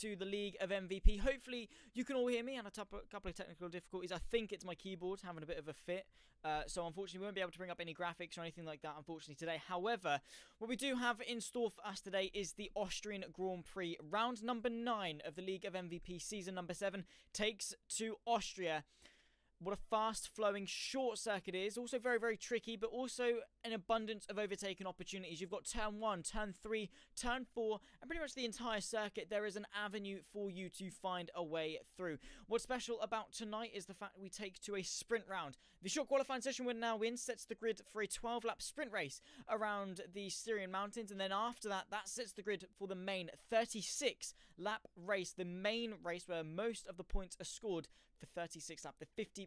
to the League of MVP. Hopefully you can all hear me and a couple of technical difficulties. I think it's my keyboard having a bit of a fit. So unfortunately we won't be able to bring up any graphics or anything like that unfortunately today. However, what we do have in store for us today is the Austrian Grand Prix. Round number 9 of the League of MVP season number 7 takes to Austria. What a fast-flowing short circuit is. Also very, very tricky, but also an abundance of overtaking opportunities. You've got turn 1, turn 3, turn 4, and pretty much the entire circuit. There is an avenue for you to find a way through. What's special about tonight is the fact we take to a sprint round. The short qualifying session we're now in sets the grid for a 12-lap sprint race around the Styrian Mountains, and then after that, that sets the grid for the main 36-lap race. The main race where most of the points are scored for 36 lap, the 50%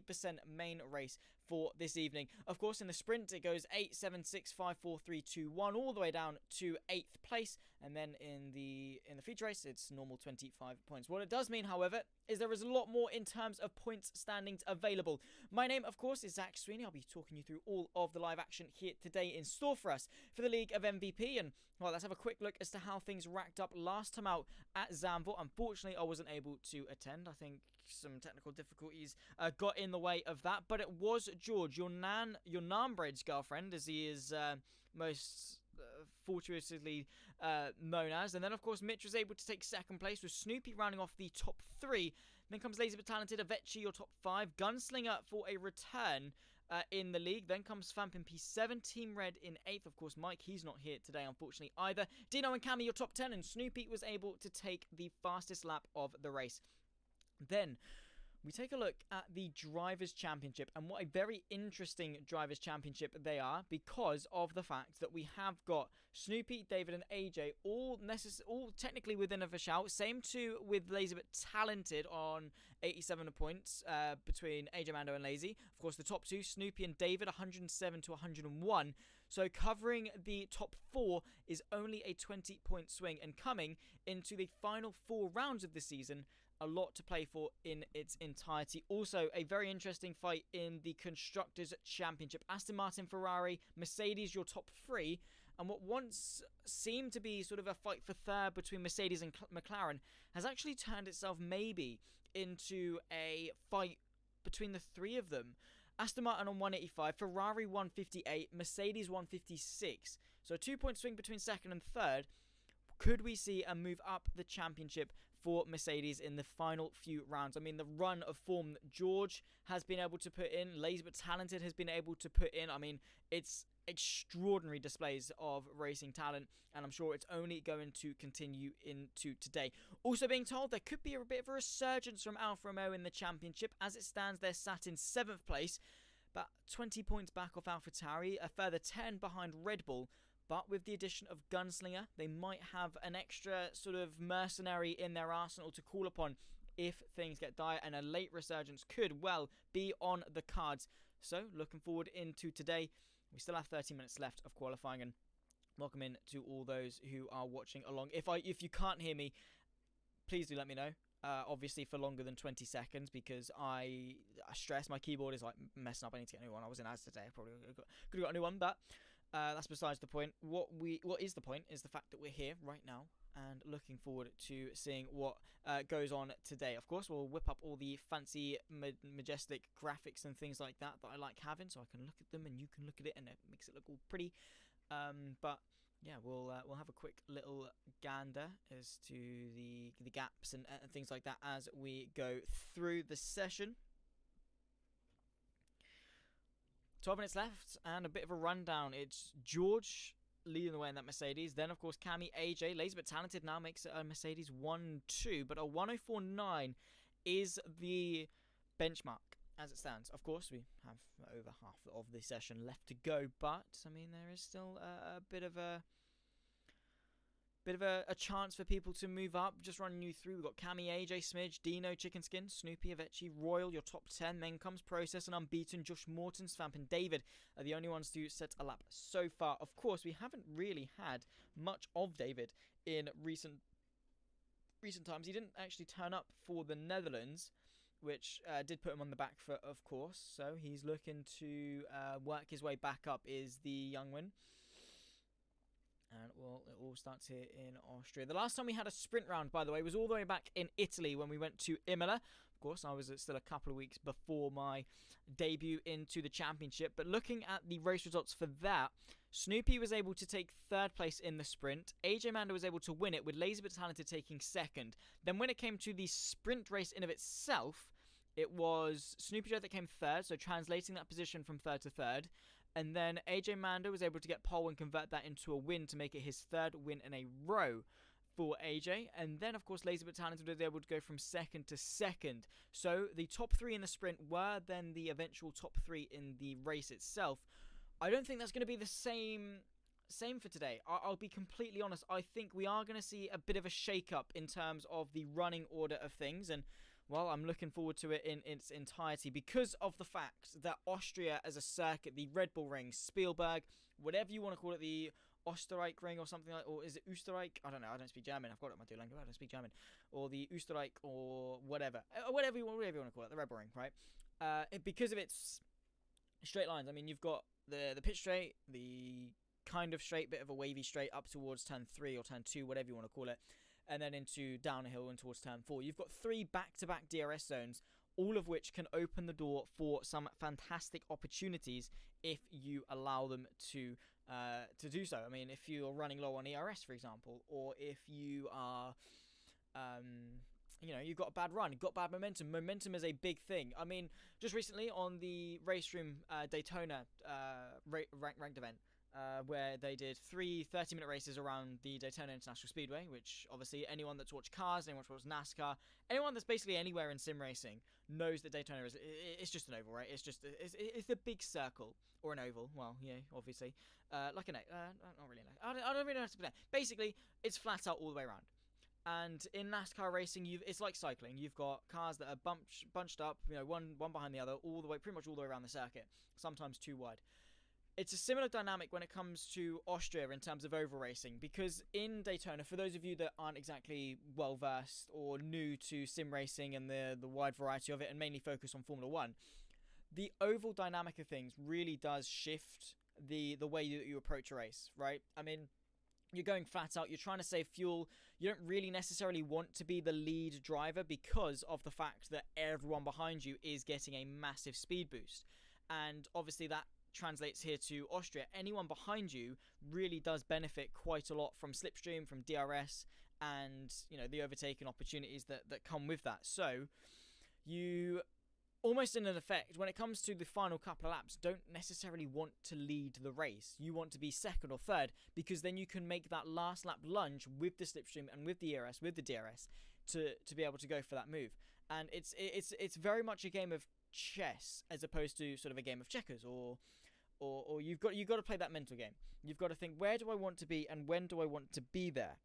main race for this evening. Of course, in the sprint, it goes 8, 7, 6, 5, 4, 3, 2, 1, all the way down to 8th place. And then in the feature race, it's normal 25 points. What it does mean, however, is there is a lot more in terms of points standings available. My name, of course, is Zach Sweeney. I'll be talking you through all of the live action here today in store for us for the League of MVP. And, well, let's have a quick look as to how things racked up last time out at Zandvoort. Unfortunately, I wasn't able to attend. I think some technical difficulties got in the way of that. But it was George, your Nanbred's girlfriend, as he is most fortuitously known as. And then, of course, Mitch was able to take second place with Snoopy rounding off the top 3. Then comes Lazy but Talented, Avecii, your top 5. Gunslinger for a return in the league. Then comes Fampin P7, Team Red in 8th. Of course, Mike, he's not here today, unfortunately, either. Dino and Cammy, your top 10. And Snoopy was able to take the fastest lap of the race. Then we take a look at the Drivers' Championship, and what a very interesting Drivers' Championship they are, because of the fact that we have got Snoopy, David, and AJ all technically within of a shout. Same too with Lazy but Talented on 87 points between AJ Mando and Lazy. Of course, the top 2, Snoopy and David, 107 to 101. So covering the top 4 is only a 20-point swing, and coming into the final 4 rounds of the season, a lot to play for in its entirety. Also, a very interesting fight in the Constructors' Championship. Aston Martin, Ferrari, Mercedes, your top 3. And what once seemed to be sort of a fight for third between Mercedes and McLaren has actually turned itself maybe into a fight between the 3 of them. Aston Martin on 185, Ferrari 158, Mercedes 156. So a 2-point swing between second and third. Could we see a move up the championship for Mercedes in the final few rounds? I mean, the run of form that George has been able to put in, Lazy but Talented has been able to put in. I mean, it's extraordinary displays of racing talent, and I'm sure it's only going to continue into today. Also being told there could be a bit of a resurgence from Alfa Romeo in the championship. As it stands, they're sat in 7th place, about 20 points back off AlphaTauri, a further 10 behind Red Bull. But with the addition of Gunslinger, they might have an extra sort of mercenary in their arsenal to call upon if things get dire, and a late resurgence could well be on the cards. So, looking forward into today. We still have 30 minutes left of qualifying, and welcome in to all those who are watching along. If you can't hear me, please do let me know. Obviously for longer than 20 seconds, because I stress my keyboard is like messing up. I need to get a new one. I was in ads today. I probably could have got a new one, but that's besides the point. What is the point is the fact that we're here right now and looking forward to seeing what goes on today. Of course, we'll whip up all the fancy, majestic graphics and things like that I like having, so I can look at them and you can look at it, and it makes it look all pretty. But yeah, we'll have a quick little gander as to the gaps and things like that as we go through the session. 12 minutes left and a bit of a rundown. It's George leading the way in that Mercedes. Then, of course, Cammy, AJ, Lazy but Talented now makes it a Mercedes 1-2. But a 104.9 is the benchmark as it stands. Of course, we have over half of the session left to go. But, I mean, there is still a bit of a chance for people to move up. Just running you through, we've got Cammy, AJ, Smidge, Dino, Chicken Skin, Snoopy, Avecii, Royal, your top 10. Then comes Process and Unbeaten, Josh Morton, Svamp and David are the only ones to set a lap so far. Of course, we haven't really had much of David in recent times. He didn't actually turn up for the Netherlands, which did put him on the back foot, of course. So he's looking to work his way back up, is the young one. And, well, it all starts here in Austria. The last time we had a sprint round, by the way, was all the way back in Italy when we went to Imola. Of course, I was still a couple of weeks before my debut into the championship. But looking at the race results for that, Snoopy was able to take third place in the sprint. AJ Manda was able to win it, with Lazy But Talented taking second. Then when it came to the sprint race in of itself, it was Snoopy Joe that came third, so translating that position from third to third. And then AJ Manda was able to get pole and convert that into a win to make it his third win in a row for AJ. And then, of course, Lazy But Talented was able to go from second to second. So the top three in the sprint were then the eventual top three in the race itself. I don't think that's going to be the same for today. I'll be completely honest. I think we are going to see a bit of a shake-up in terms of the running order of things. And, well, I'm looking forward to it in its entirety because of the fact that Austria as a circuit, the Red Bull Ring, Spielberg, whatever you want to call it, the Österreich Ring or something like, or is it Österreich? I don't know. I don't speak German. I've got it on my Duolingo. I don't speak German. Or the Österreich or whatever. Whatever you want to call it. The Red Bull Ring, right? Because of its straight lines. I mean, you've got the pit straight, the kind of straight, bit of a wavy straight up towards turn 3 or turn 2, whatever you want to call it. And then into downhill and towards turn 4. You've got 3 back-to-back DRS zones, all of which can open the door for some fantastic opportunities if you allow them to do so. I mean, if you're running low on ERS, for example, or if you are, you've got a bad run, you've got bad momentum. Momentum is a big thing. I mean, just recently on the Race Room Daytona ranked event, where they did 3 30-minute races around the Daytona International Speedway, which obviously anyone that's watched cars, anyone that's watched NASCAR, anyone that's basically anywhere in sim racing knows that Daytona it's just an oval, right? It's a big circle, or an oval. Well, yeah, obviously, like an not really. I don't really know how to put it. Basically, it's flat out all the way around. And in NASCAR racing, it's like cycling. You've got cars that are bunched up, one behind the other, pretty much all the way around the circuit. Sometimes too wide. It's a similar dynamic when it comes to Austria in terms of oval racing, because in Daytona, for those of you that aren't exactly well versed or new to sim racing and the wide variety of it, and mainly focus on Formula 1, the oval dynamic of things really does shift the way that you approach a race, right? I mean, you're going flat out, you're trying to save fuel, you don't really necessarily want to be the lead driver because of the fact that everyone behind you is getting a massive speed boost. And obviously that translates here to Austria. Anyone behind you really does benefit quite a lot from slipstream, from DRS, and the overtaking opportunities that come with that. So you almost in an effect, when it comes to the final couple of laps, don't necessarily want to lead the race. You want to be second or third, because then you can make that last lap lunge with the slipstream and with the ERS, with the DRS, to be able to go for that move. And it's very much a game of chess as opposed to sort of a game of checkers, or you've got to play that mental game. You've got to think, where do I want to be and when do I want to be there?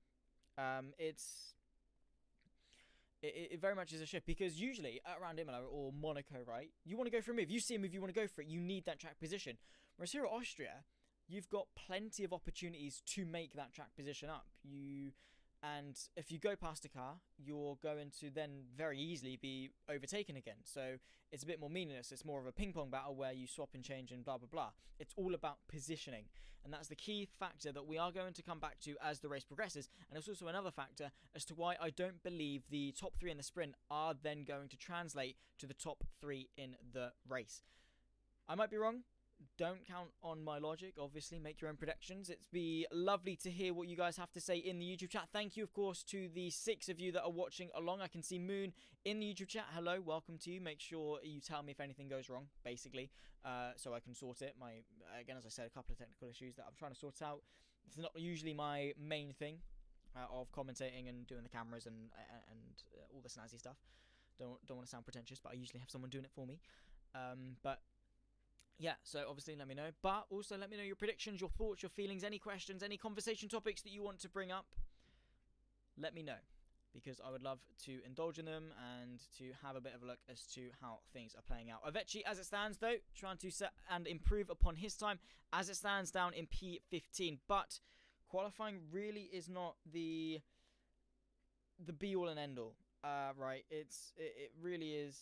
It very much is a shift, because usually around Imola or Monaco, right, you want to go for a move. You see a move, you want to go for it. You need that track position. Whereas here at Austria, you've got plenty of opportunities to make that track position up. And if you go past a car, you're going to then very easily be overtaken again. So it's a bit more meaningless. It's more of a ping-pong battle where you swap and change and blah, blah, blah. It's all about positioning. And that's the key factor that we are going to come back to as the race progresses. And it's also another factor as to why I don't believe the top 3 in the sprint are then going to translate to the top 3 in the race. I might be wrong. Don't count on my logic, obviously. Make your own predictions. It's be lovely to hear what you guys have to say in the YouTube chat. Thank you, of course, to the 6 of you that are watching along. I can see Moon in the YouTube chat. Hello, welcome to you. Make sure you tell me if anything goes wrong, basically, so I can sort it. Again, as I said, a couple of technical issues that I'm trying to sort out. It's not usually my main thing of commentating and doing the cameras and all the snazzy stuff. Don't want to sound pretentious, but I usually have someone doing it for me. But yeah, so obviously let me know. But also let me know your predictions, your thoughts, your feelings, any questions, any conversation topics that you want to bring up. Let me know, because I would love to indulge in them and to have a bit of a look as to how things are playing out. Avecii, as it stands, though, trying to set and improve upon his time, as it stands down in P15. But qualifying really is not the be-all and end-all, right? It really is.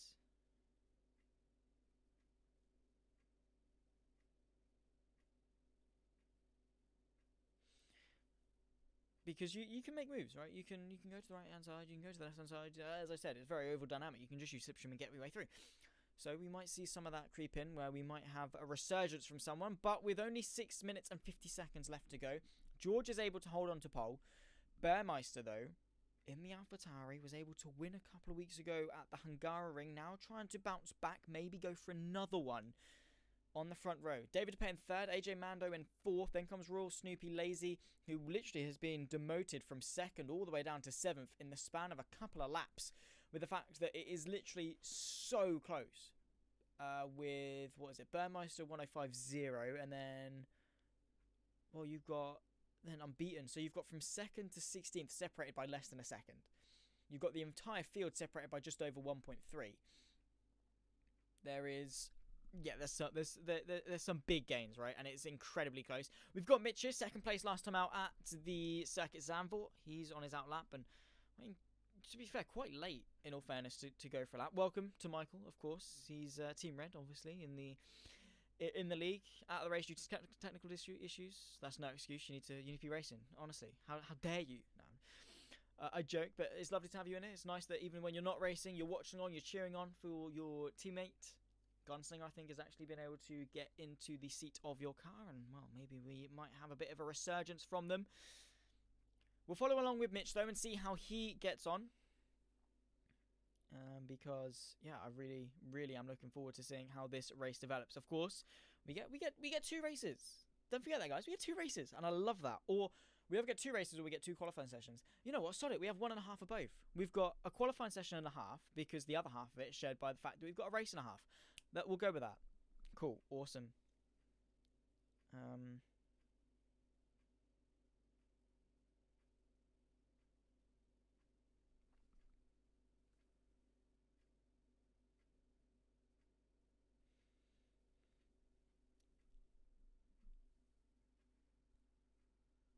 because you can make moves, right? You can go to the right hand side, you can go to the left hand side. As I said, it's very over dynamic. You can just use slipstream and get your way through. So we might see some of that creep in, where we might have a resurgence from someone. But with only 6 minutes and 50 seconds left to go, George is able to hold on to pole. Bearmeister, though, in the AlphaTauri, was able to win a couple of weeks ago at the Hungaroring. Now trying to bounce back, maybe go for another one on the front row. David Depay in third, AJ Mando in fourth. Then comes Royal Snoopy Lazy, who literally has been demoted from second all the way down to seventh in the span of a couple of laps, with the fact that it is literally so close. With, what is it, Burmeister 105.0, and then, well, you've got then unbeaten. So you've got from second to 16th separated by less than a second. You've got the entire field separated by just over 1.3. There is, yeah, there's some big gains, right? And it's incredibly close. We've got Mitchell, second place last time out at the Circuit Zandvoort. He's on his outlap, and I mean, to be fair, quite late, in all fairness, to go for a lap. Welcome to Michael, of course. He's Team Red, obviously, in the league. Out of the race due to technical issues. That's no excuse. You need to be racing, honestly. How dare you? No. I joke, but it's lovely to have you in it. It's nice that even when you're not racing, you're watching on, you're cheering on for your teammate. Gunslinger, I think, has actually been able to get into the seat of your car, and, well, maybe we might have a bit of a resurgence from them. We'll follow along with Mitch, though, and see how he gets on. Because, yeah, I really am looking forward to seeing how this race develops. Of course, we get 2 races. Don't forget that, guys. We get 2 races, and I love that. Or we either get 2 races, or we get 2 qualifying sessions. You know what? Sorry, we have 1.5 of both. We've got a qualifying session and a half, because the other half of it is shared by the fact that we've got a race and a half. That we'll go with that. Cool. Awesome.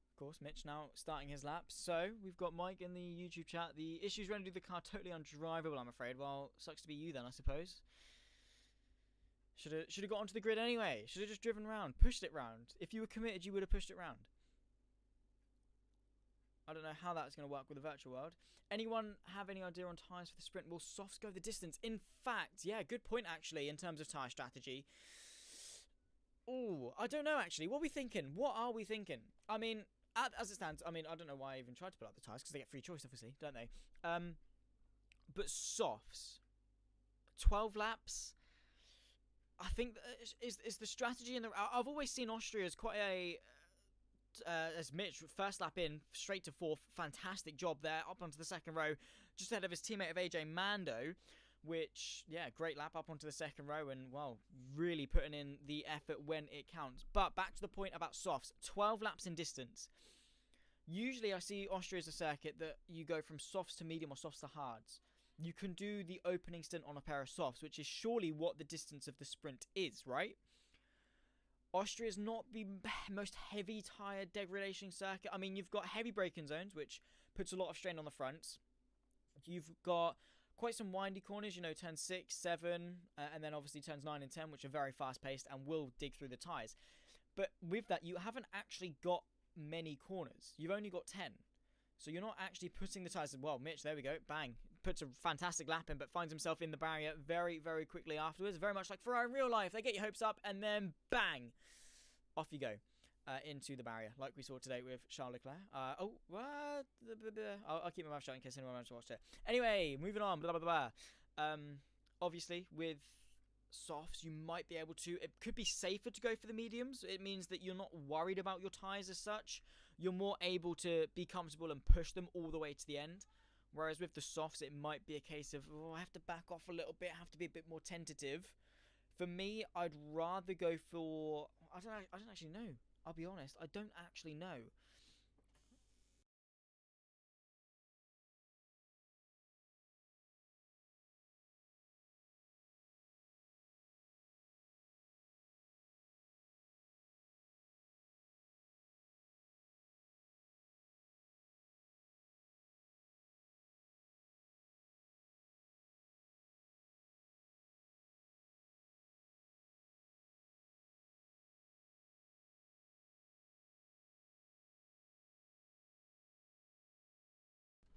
Of course, Mitch now starting his lap. So we've got Mike in the YouTube chat. The issues rendering the car totally undrivable, I'm afraid. Well, sucks to be you then, I suppose. Should have got onto the grid anyway. Should have just driven around, pushed it round. If you were committed, you would have pushed it round. I don't know how that's going to work with the virtual world. Anyone have any idea on tyres for the sprint? Will softs go the distance? In fact, yeah, good point actually in terms of tyre strategy. Oh, I don't know actually. What are we thinking? What are we thinking? I mean, as it stands, I mean, I don't know why I even tried to pull out the tyres, because they get free choice, obviously, don't they? But softs, 12 laps. I think is the strategy in the. I've always seen Austria as quite a. As Mitch, first lap in, straight to fourth. Fantastic job there, up onto the second row, just ahead of his teammate of AJ Mando. Which, yeah, great lap up onto the second row, and, well, really putting in the effort when it counts. But back to the point about softs, 12 laps in distance. Usually I see Austria as a circuit that you go from softs to medium or softs to hards. You can do the opening stint on a pair of softs, which is surely what the distance of the sprint is, right? Austria is not the most heavy tyre degradation circuit. I mean, you've got heavy braking zones, which puts a lot of strain on the fronts. You've got quite some windy corners, you know, turns 6, 7, and then obviously turns 9 and 10, which are very fast-paced and will dig through the tyres. But with that, you haven't actually got many corners. You've only got 10. So you're not actually putting the tyres... Well, Mitch, there we go, bang. Puts a fantastic lap in, but finds himself in the barrier very, very quickly afterwards. Very much like Ferrari in real life. They get your hopes up, and then bang! Off you go. Into the barrier, like we saw today with Charles Leclerc. What? I'll keep my mouth shut in case anyone wants to watch it. Anyway, moving on. Blah, blah, blah. Obviously, with softs, you might be able to... It could be safer to go for the mediums. It means that you're not worried about your tyres as such. You're more able to be comfortable and push them all the way to the end. Whereas with the softs, it might be a case of, oh, I have to back off a little bit. I have to be a bit more tentative. For me, I'd rather go for... I don't actually know. I'll be honest, I don't actually know.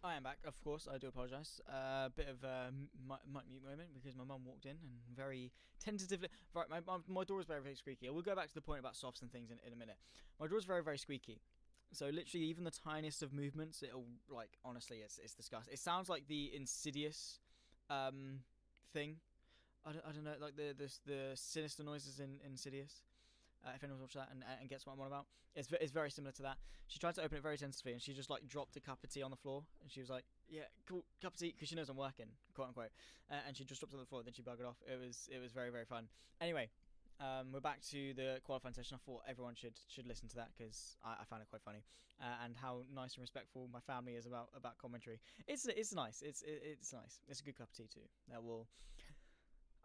I am back, of course. I do apologise. A bit of a mic mute moment because my mum walked in and very tentatively. Right, my door is very, very squeaky. We'll go back to the point about softs and things in a minute. My door is very, very squeaky. So literally, even the tiniest of movements, it'll like honestly, it's disgusting. It sounds like the Insidious thing. I don't know, like the sinister noises in Insidious. If anyone's watched that and gets what I'm on about, it's very similar to that. She tried to open it very tentatively and she just like dropped a cup of tea on the floor and she was like, "Yeah, cool, cup of tea," because she knows I'm working, quote unquote. And she just dropped it on the floor. Then she buggered off. It was very, very fun. Anyway, we're back to the qualifying session. I thought everyone should listen to that because I found it quite funny, and how nice and respectful my family is about commentary. It's nice. It's nice. It's a good cup of tea too.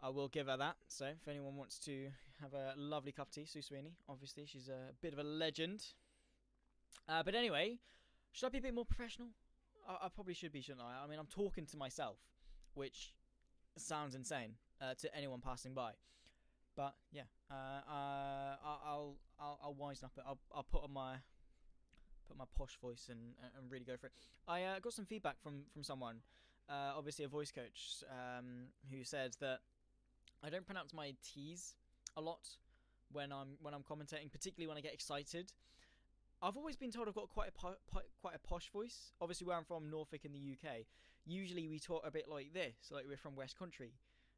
I will give her that. So if anyone wants to have a lovely cup of tea, Sue Sweeney, obviously she's a bit of a legend. But anyway, should I be a bit more professional? I probably should be, shouldn't I? I mean, I'm talking to myself, which sounds insane to anyone passing by. But yeah, I'll wisen up. I'll put on my posh voice and really go for it. I got some feedback from someone, obviously a voice coach, who said that I don't pronounce my T's a lot when I'm commentating, particularly when I get excited. I've always been told I've got quite a posh voice. Obviously, where I'm from, Norfolk in the UK, usually we talk a bit like this, like we're from West Country,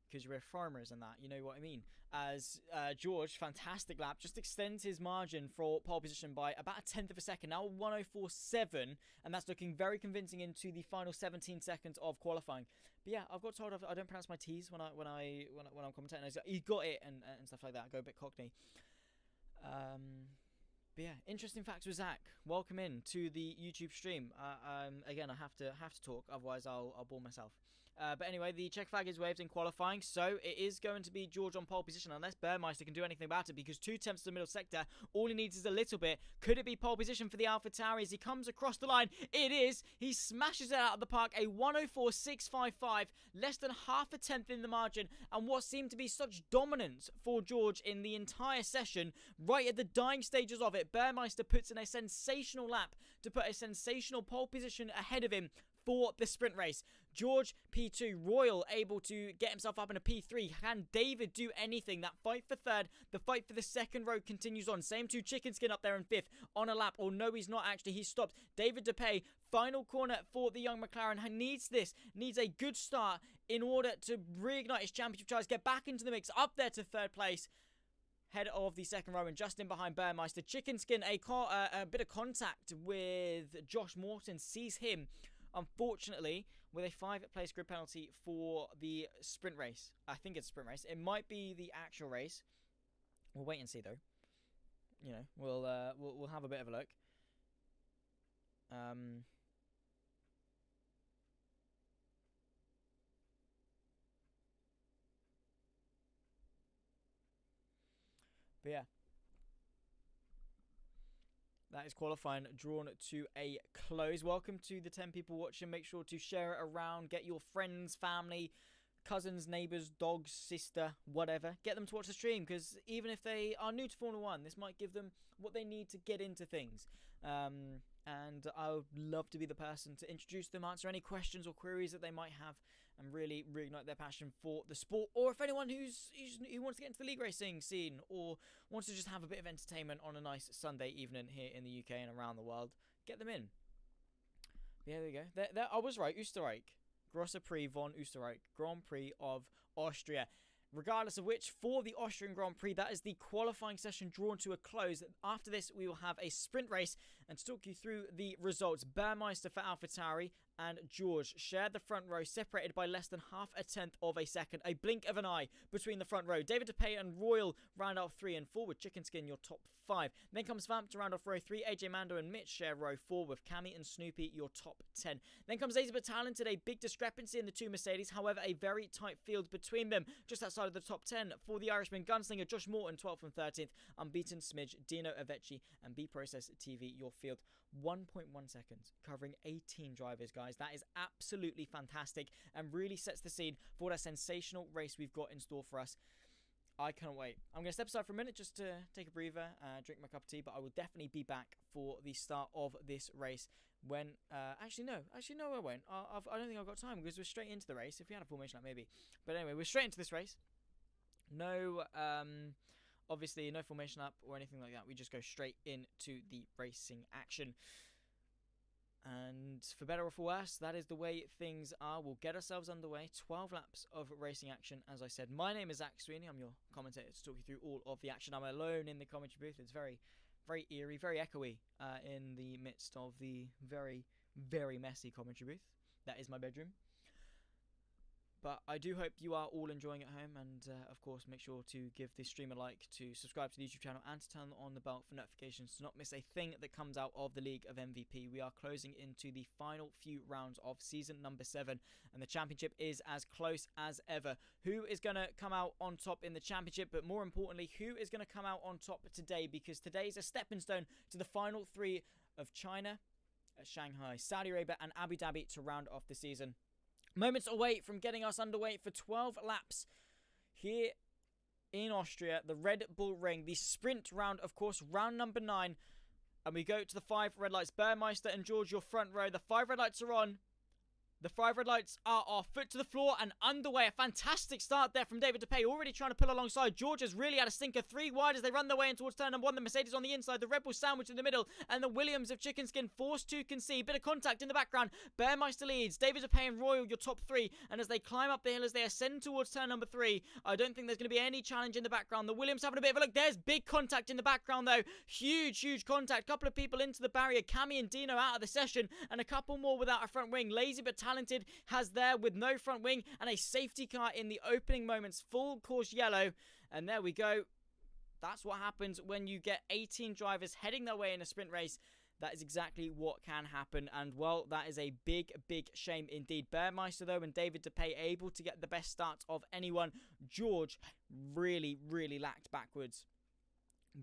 because we're farmers and that, you know what I mean. As George, fantastic lap, just extends his margin for pole position by about a tenth of a second, now 1:04.7, and that's looking very convincing into the final 17 seconds of qualifying. But yeah, I've got told I don't pronounce my T's when I'm commentating. I was like, "You got it," and stuff like that. I go a bit cockney. But yeah, interesting facts with Zach. Welcome in to the YouTube stream. Again, I have to talk, otherwise I'll bore myself. But anyway, the check flag is waved in qualifying, so it is going to be George on pole position, unless Bearmeister can do anything about it, because 2 tenths to the middle sector, all he needs is a little bit. Could it be pole position for the AlphaTauri as he comes across the line? It is. He smashes it out of the park, a 1:04.655, less than half a tenth in the margin, and what seemed to be such dominance for George in the entire session, right at the dying stages of it, Bearmeister puts in a sensational lap to put a sensational pole position ahead of him for the sprint race. George P2, Royal able to get himself up in a P3. Can David do anything? That fight for third, the fight for the second row continues on. Same two Chicken Skin up there in fifth on a lap. Or no, he's not actually. He's stopped. David DePay, final corner for the young McLaren. Needs a good start in order to reignite his championship tries, get back into the mix, up there to third place. Head of the second row and just in behind Bearmeister. Chicken Skin, a bit of contact with Josh Morton, sees him, unfortunately, with a 5-place grid penalty for the sprint race. I think it's a sprint race. It might be the actual race. We'll wait and see, though. You know, we'll have a bit of a look. But yeah, that is qualifying drawn to a close. Welcome to the 10 people watching. Make sure to share it around. Get your friends, family, cousins, neighbours, dogs, sister, whatever. Get them to watch the stream, because even if they are new to Formula 1, this might give them what they need to get into things. And I would love to be the person to introduce them, answer any questions or queries that they might have, and really reignite their passion for the sport. Or if anyone who wants to get into the league racing scene, or wants to just have a bit of entertainment on a nice Sunday evening here in the UK and around the world, get them in. Yeah, there we go. There, I was right. Österreich. Grosser Prix von Österreich. Grand Prix of Austria. Regardless of which, for the Austrian Grand Prix, that is the qualifying session drawn to a close. After this, we will have a sprint race, and to talk you through the results, Bearmeister for AlphaTauri and George shared the front row, separated by less than half a tenth of a second. A blink of an eye between the front row. David DePay and Royal round off 3 and 4 with Chicken Skin, your top 5. Then comes Vamp to round off row 3. AJ Mando and Mitch share row 4 with Cammy and Snoopy, your top 10. Then comes Elizabeth Talented, a big discrepancy in the two Mercedes. However, a very tight field between them, just outside of the top 10 for the Irishman Gunslinger, Josh Morton, 12th and 13th. Unbeaten Smidge, Dino Avecchi, and B Process TV, your field. 1.1 seconds, covering 18 drivers, guys. That is absolutely fantastic and really sets the scene for that sensational race we've got in store for us. I can't wait. I'm going to step aside for a minute just to take a breather, drink my cup of tea, but I will definitely be back for the start of this race when... Actually, no, I won't. I don't think I've got time because we're straight into the race. If we had a formation, like maybe. But anyway, we're straight into this race. No, obviously, no formation up or anything like that. We just go straight into the racing action. And for better or for worse, that is the way things are. We'll get ourselves underway. 12 laps of racing action, as I said. My name is Zach Sweeney. I'm your commentator to talk you through all of the action. I'm alone in the commentary booth. It's very, very eerie, very echoey in the midst of the very, very messy commentary booth. That is my bedroom. But I do hope you are all enjoying at home, and of course make sure to give this stream a like, to subscribe to the YouTube channel, and to turn on the bell for notifications to not miss a thing that comes out of the League of MVP. We are closing into the final few rounds of season number 7, and the championship is as close as ever. Who is going to come out on top in the championship, but more importantly, who is going to come out on top today, because today is a stepping stone to the final 3 of China, Shanghai, Saudi Arabia, and Abu Dhabi to round off the season. Moments away from getting us underway for 12 laps here in Austria, the Red Bull Ring, the sprint round, of course, round number 9. And we go to the 5 red lights. Bearmeister and George, your front row. The 5 red lights are on. The 5 red lights are off. Foot to the floor and underway. A fantastic start there from David DePay, already trying to pull alongside. George has really had a stinker. 3 wide as they run their way in towards turn number 1. The Mercedes on the inside. The Red Bull sandwich in the middle. And the Williams of Chicken Skin forced to concede. Bit of contact in the background. Bearmeister leads. David DePay and Royal, your top 3. And as they climb up the hill, as they ascend towards turn number 3, I don't think there's going to be any challenge in the background. The Williams having a bit of a look. There's big contact in the background, though. Huge, huge contact. Couple of people into the barrier. Cammy and Dino out of the session. And a couple more without a front wing. Lazy but talented has there with no front wing and a safety car in the opening moments, full course yellow. And there we go. That's what happens when you get 18 drivers heading their way in a sprint race. That is exactly what can happen, and well, that is a big, big shame indeed. Bearmeister, though, and David DePay able to get the best starts of anyone. George really, really lacked backwards.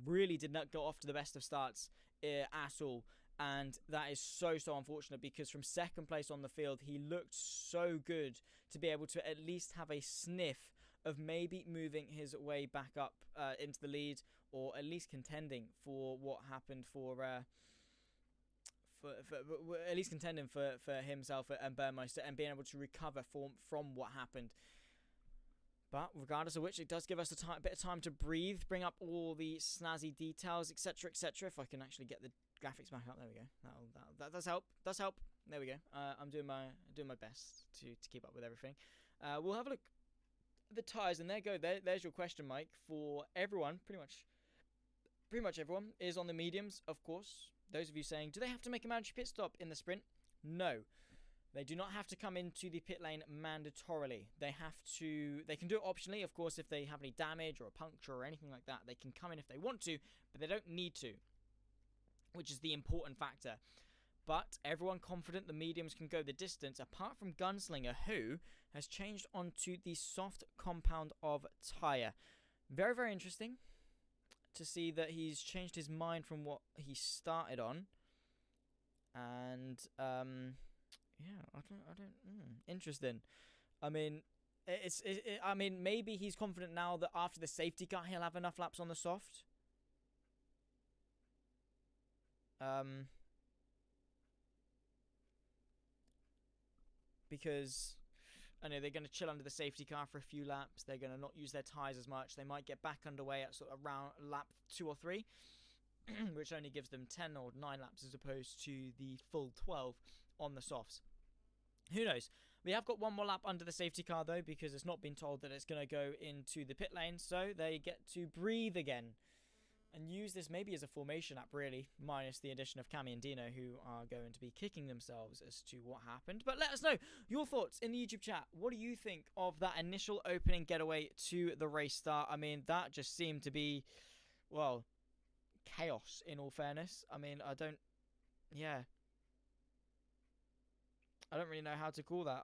Really did not go off to the best of starts at all. And that is so, so unfortunate, because from second place on the field, he looked so good to be able to at least have a sniff of maybe moving his way back up into the lead, or at least contending for what happened for at least contending for himself and Bearmeister, and being able to recover from what happened. But regardless of which, it does give us a bit of time to breathe, bring up all the snazzy details, etc., etc. If I can actually get the graphics back up, there we go. That does help. Does help. There we go. I'm doing my best to keep up with everything. We'll have a look at the tyres, and there's your question, Mike. For everyone, pretty much everyone is on the mediums, of course. Those of you saying, do they have to make a mandatory pit stop in the sprint? No. They do not have to come into the pit lane mandatorily. They can do it optionally, of course, if they have any damage or a puncture or anything like that. They can come in if they want to, but they don't need to, which is the important factor. But everyone confident the mediums can go the distance, apart from Gunslinger, who has changed onto the soft compound of tyre. Very, very interesting to see that he's changed his mind from what he started on. And, yeah, interesting. I mean, maybe he's confident now that after the safety car, he'll have enough laps on the soft. Because I know they're going to chill under the safety car for a few laps. They're going to not use their tyres as much. They might get back underway at sort of around lap 2 or 3, which only gives them 10 or 9 laps as opposed to the full 12 on the softs. Who knows? We have got one more lap under the safety car, though, because it's not been told that it's going to go into the pit lane. So they get to breathe again and use this maybe as a formation lap, really, minus the addition of Cammy and Dino, who are going to be kicking themselves as to what happened. But let us know your thoughts in the YouTube chat. What do you think of that initial opening getaway to the race start? I mean, that just seemed to be, well, chaos, in all fairness. I mean, I don't really know how to call that.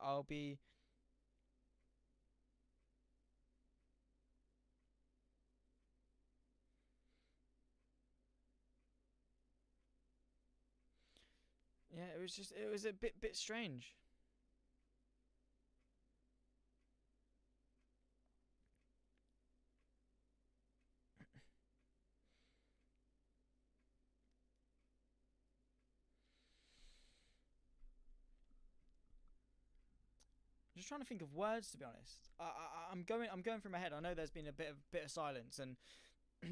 Yeah, it was a bit strange. trying to think of words, to be honest. I'm going through my head. I know there's been a bit of silence, and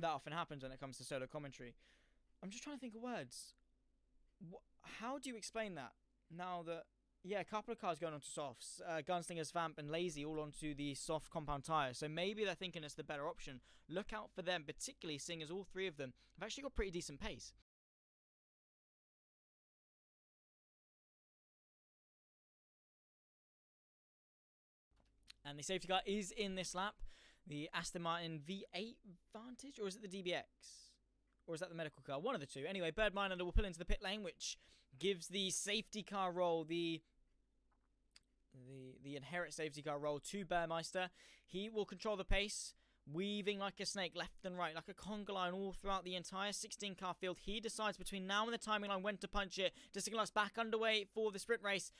that often happens when it comes to solo commentary. I'm just trying to think of words. How do you explain that? Now that, yeah, a couple of cars going onto softs, Gunslingers, Vamp, and Lazy all onto the soft compound tyre. So maybe they're thinking it's the better option. Look out for them, particularly seeing as all three of them have actually got pretty decent pace. And the safety car is in this lap. The Aston Martin V8 Vantage, or is it the DBX? Or is that the medical car? One of the two. Anyway, Bird Miner will pull into the pit lane, which gives the safety car role, the inherent safety car role to Burmeister. He will control the pace, weaving like a snake left and right, like a conga line all throughout the entire 16-car field. He decides between now and the timing line when to punch it to signal us back underway for the sprint race.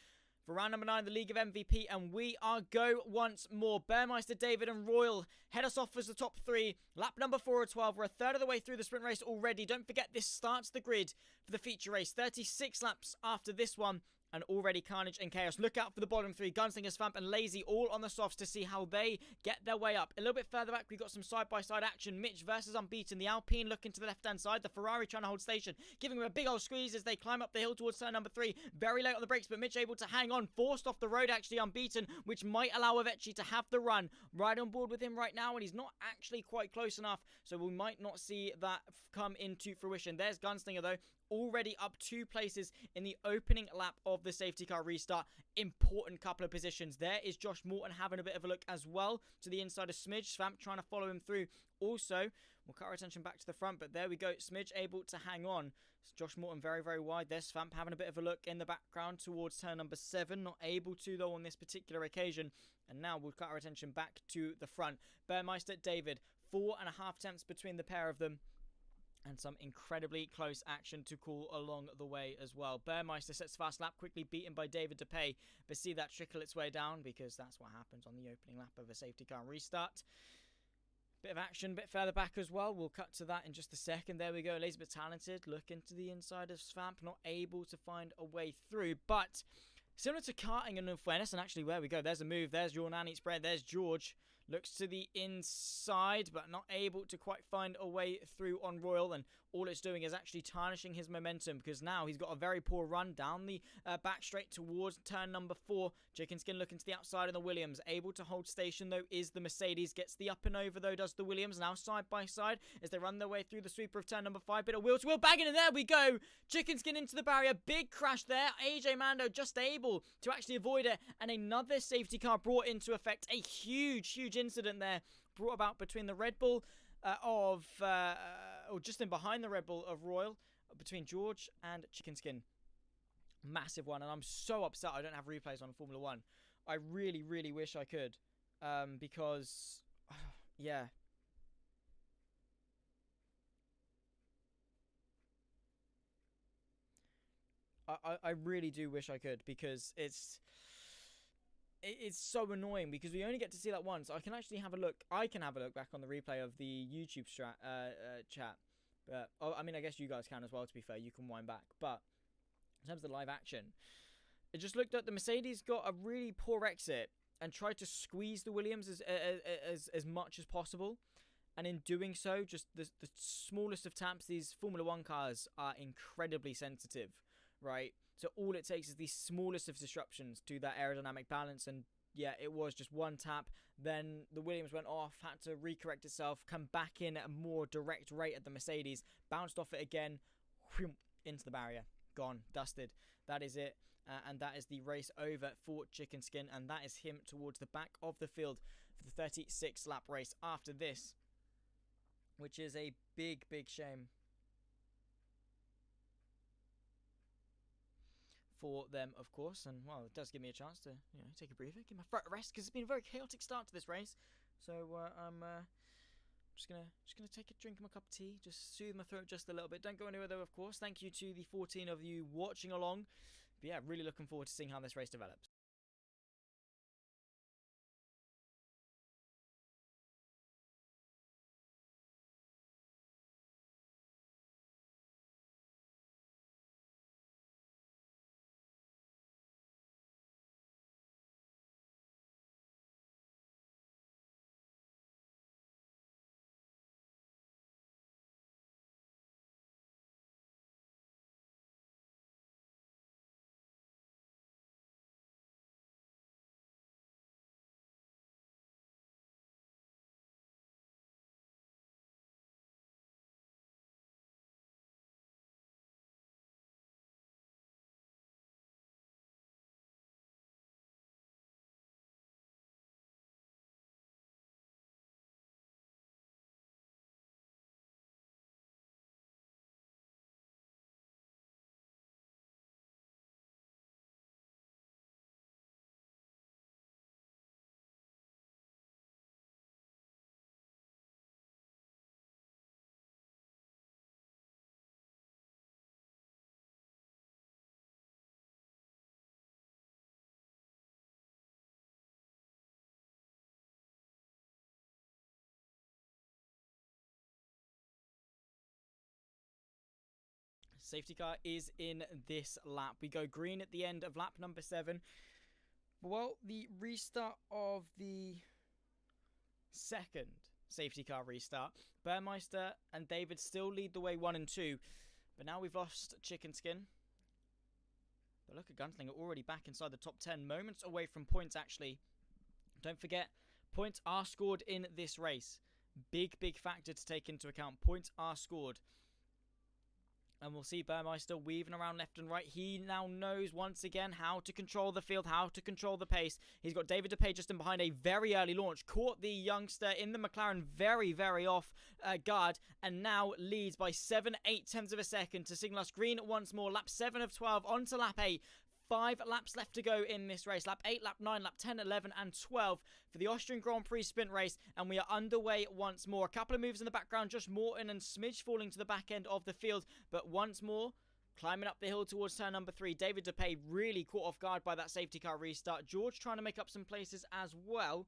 For round number 9, the League of MVP, and we are go once more. Burmeister, David, and Royal head us off as the top 3. Lap number 4 of 12. We're a third of the way through the sprint race already. Don't forget, this starts the grid for the feature race. 36 laps after this one, and already carnage and chaos. Look out for the bottom 3. Gunslingers, Vamp, and Lazy all on the softs to see how they get their way up. A little bit further back, we've got some side-by-side action. Mitch versus Unbeaten. The Alpine looking to the left-hand side. The Ferrari trying to hold station, giving him a big old squeeze as they climb up the hill towards turn number 3. Very late on the brakes, but Mitch able to hang on. Forced off the road, actually, Unbeaten, which might allow Avecii to have the run. Right on board with him right now, and he's not actually quite close enough, so we might not see that come into fruition. There's Gunslinger, though, already up 2 places in the opening lap of the safety car restart. Important couple of positions. There is Josh Morton having a bit of a look as well to the inside of Smidge. Svamp trying to follow him through. Also, we'll cut our attention back to the front, but there we go. Smidge able to hang on. Josh Morton very, very wide. There's Svamp having a bit of a look in the background towards turn number 7. Not able to, though, on this particular occasion. And now we'll cut our attention back to the front. Burmeister, David. 4.5 tenths between the pair of them. And some incredibly close action to call along the way as well. Burmeister sets fast lap, quickly beaten by David DePay, but see that trickle its way down because that's what happens on the opening lap of a safety car restart. Bit of action, bit further back as well. We'll cut to that in just a second. There we go. Lazy but talented. Look into the inside of Svamp, not able to find a way through, but similar to karting and fairness, and actually, there we go. There's a move. There's your nanny spread. There's George. Looks to the inside, but not able to quite find a way through on Royal. And all it's doing is actually tarnishing his momentum because now he's got a very poor run down the back straight towards turn number 4. Chicken Skin looking to the outside of the Williams. Able to hold station, though, is the Mercedes. Gets the up and over, though, does the Williams. Now side by side as they run their way through the sweeper of turn number 5. Bit of wheel to wheel bagging, and there we go. Chicken Skin into the barrier. Big crash there. AJ Mando just able to actually avoid it. And another safety car brought into effect. A huge incident there brought about between the Red Bull or just in behind the Red Bull of Royal, between George and Chicken Skin. Massive one, and I'm so upset I don't have replays on Formula 1. I really wish I could, because yeah, I really do wish I could, because it's so annoying because we only get to see that once. I can actually have a look. I can have a look back on the replay of the YouTube chat. But I mean, I guess you guys can as well, to be fair. You can wind back. But in terms of the live action, it just looked like the Mercedes got a really poor exit and tried to squeeze the Williams as much as possible. And in doing so, just the smallest of taps, these Formula 1 cars are incredibly sensitive, right? So all it takes is the smallest of disruptions to that aerodynamic balance. And yeah, it was just one tap. Then the Williams went off, had to recorrect itself, come back in at a more direct rate at the Mercedes, bounced off it again, whoom, into the barrier. Gone, dusted. That is it. And that is the race over for Chicken Skin. And that is him towards the back of the field for the 36 lap race after this, which is a big shame for them, of course. And well, it does give me a chance to, take a breather, give my throat a rest, because it's been a very chaotic start to this race. So I'm just gonna take a drink of my cup of tea, just soothe my throat just a little bit. Don't go anywhere though, of course. Thank you to the 14 of you watching along. But yeah, really looking forward to seeing how this race develops. Safety car is in this lap. We go green at the end of lap number 7. Well, the restart of the second safety car restart, Burmeister and David still lead the way 1 and 2, but now we've lost Chicken Skin. But look at Gunslinger already back inside the top 10, moments away from points actually. Don't forget, points are scored in this race. Big factor to take into account. Points are scored. And we'll see Burmeister weaving around left and right. He now knows once again how to control the field, how to control the pace. He's got David DePay just in behind, a very early launch. Caught the youngster in the McLaren very off guard. And now leads by 7/8 tenths of a second to signal us green once more. Lap 7 of 12 on to lap 8. 5 laps left to go in this race. Lap 8, lap 9, lap 10, 11 and 12 for the Austrian Grand Prix sprint race. And we are underway once more. A couple of moves in the background. Josh Morton and Smidge falling to the back end of the field. But once more, climbing up the hill towards turn number 3. David DePay really caught off guard by that safety car restart. George trying to make up some places as well.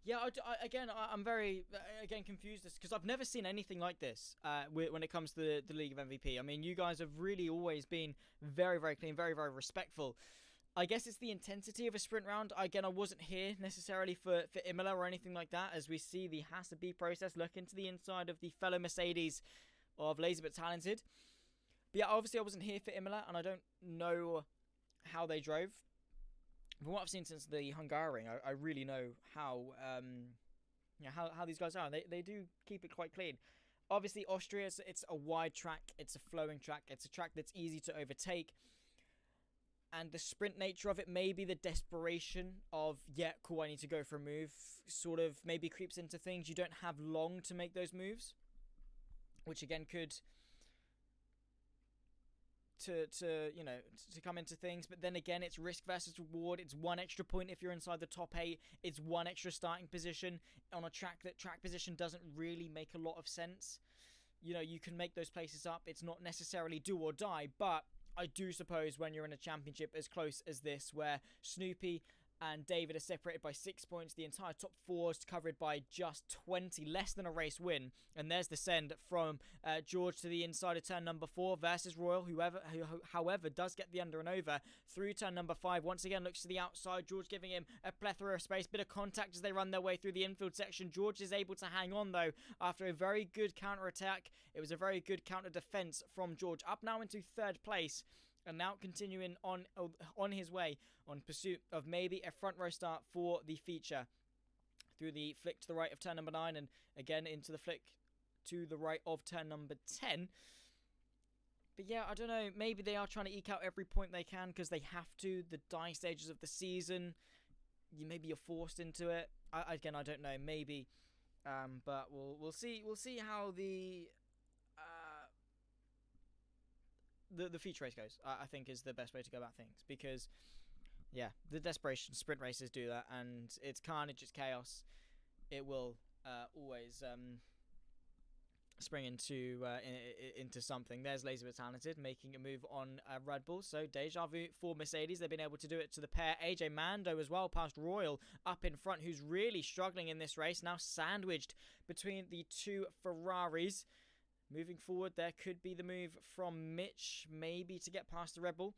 Yeah, I'm very, confused because I've never seen anything like this when it comes to the League of MVP. I mean, you guys have really always been very clean, very respectful. I guess it's the intensity of a sprint round. Again, I wasn't here necessarily for Imola or anything like that, as we see the Has-to-Be process look into the inside of the fellow Mercedes of Lazy But Talented. But yeah, obviously I wasn't here for Imola, and I don't know how they drove. From what I've seen since the Hungaroring, I really know how these guys are. They do keep it quite clean. Obviously, Austria, it's a wide track. It's a flowing track. It's a track that's easy to overtake. And the sprint nature of it, maybe the desperation of, yeah, cool, I need to go for a move, sort of maybe creeps into things. You don't have long to make those moves, which again could to come into things. But then again, it's risk versus reward. It's 1 extra point if you're inside the top 8. It's 1 extra starting position on a track that track position doesn't really make a lot of sense. You know, you can make those places up. It's not necessarily do or die, but I do suppose when you're in a championship as close as this, where Snoopy and David are separated by 6 points, the entire top 4 is covered by just 20, less than a race win. And there's the send from George to the inside of turn number 4 versus Royal, who however does get the under and over through turn number 5. Once again looks to the outside, George giving him a plethora of space, bit of contact as they run their way through the infield section. George is able to hang on though after a very good counter attack. It was a very good counter defense from George, up now into 3rd place. And now continuing on his way on pursuit of maybe a front row start for the feature. Through the flick to the right of turn number 9 and again into the flick to the right of turn number 10. But yeah, I don't know. Maybe they are trying to eke out every point they can because they have to. The dying stages of the season, maybe you're forced into it. I don't know. Maybe, but we'll see. We'll see how the feature race goes, I think is the best way to go about things, because yeah, the desperation sprint races do that, and it's carnage, it's chaos. It will always spring into something. There's Lazy But Talented making a move on Red Bull, so deja vu for Mercedes. They've been able to do it to the pair. AJ Mando as well past Royal up in front, who's really struggling in this race, now sandwiched between the 2 Ferraris. Moving forward, there could be the move from Mitch, maybe to get past the Red Bull.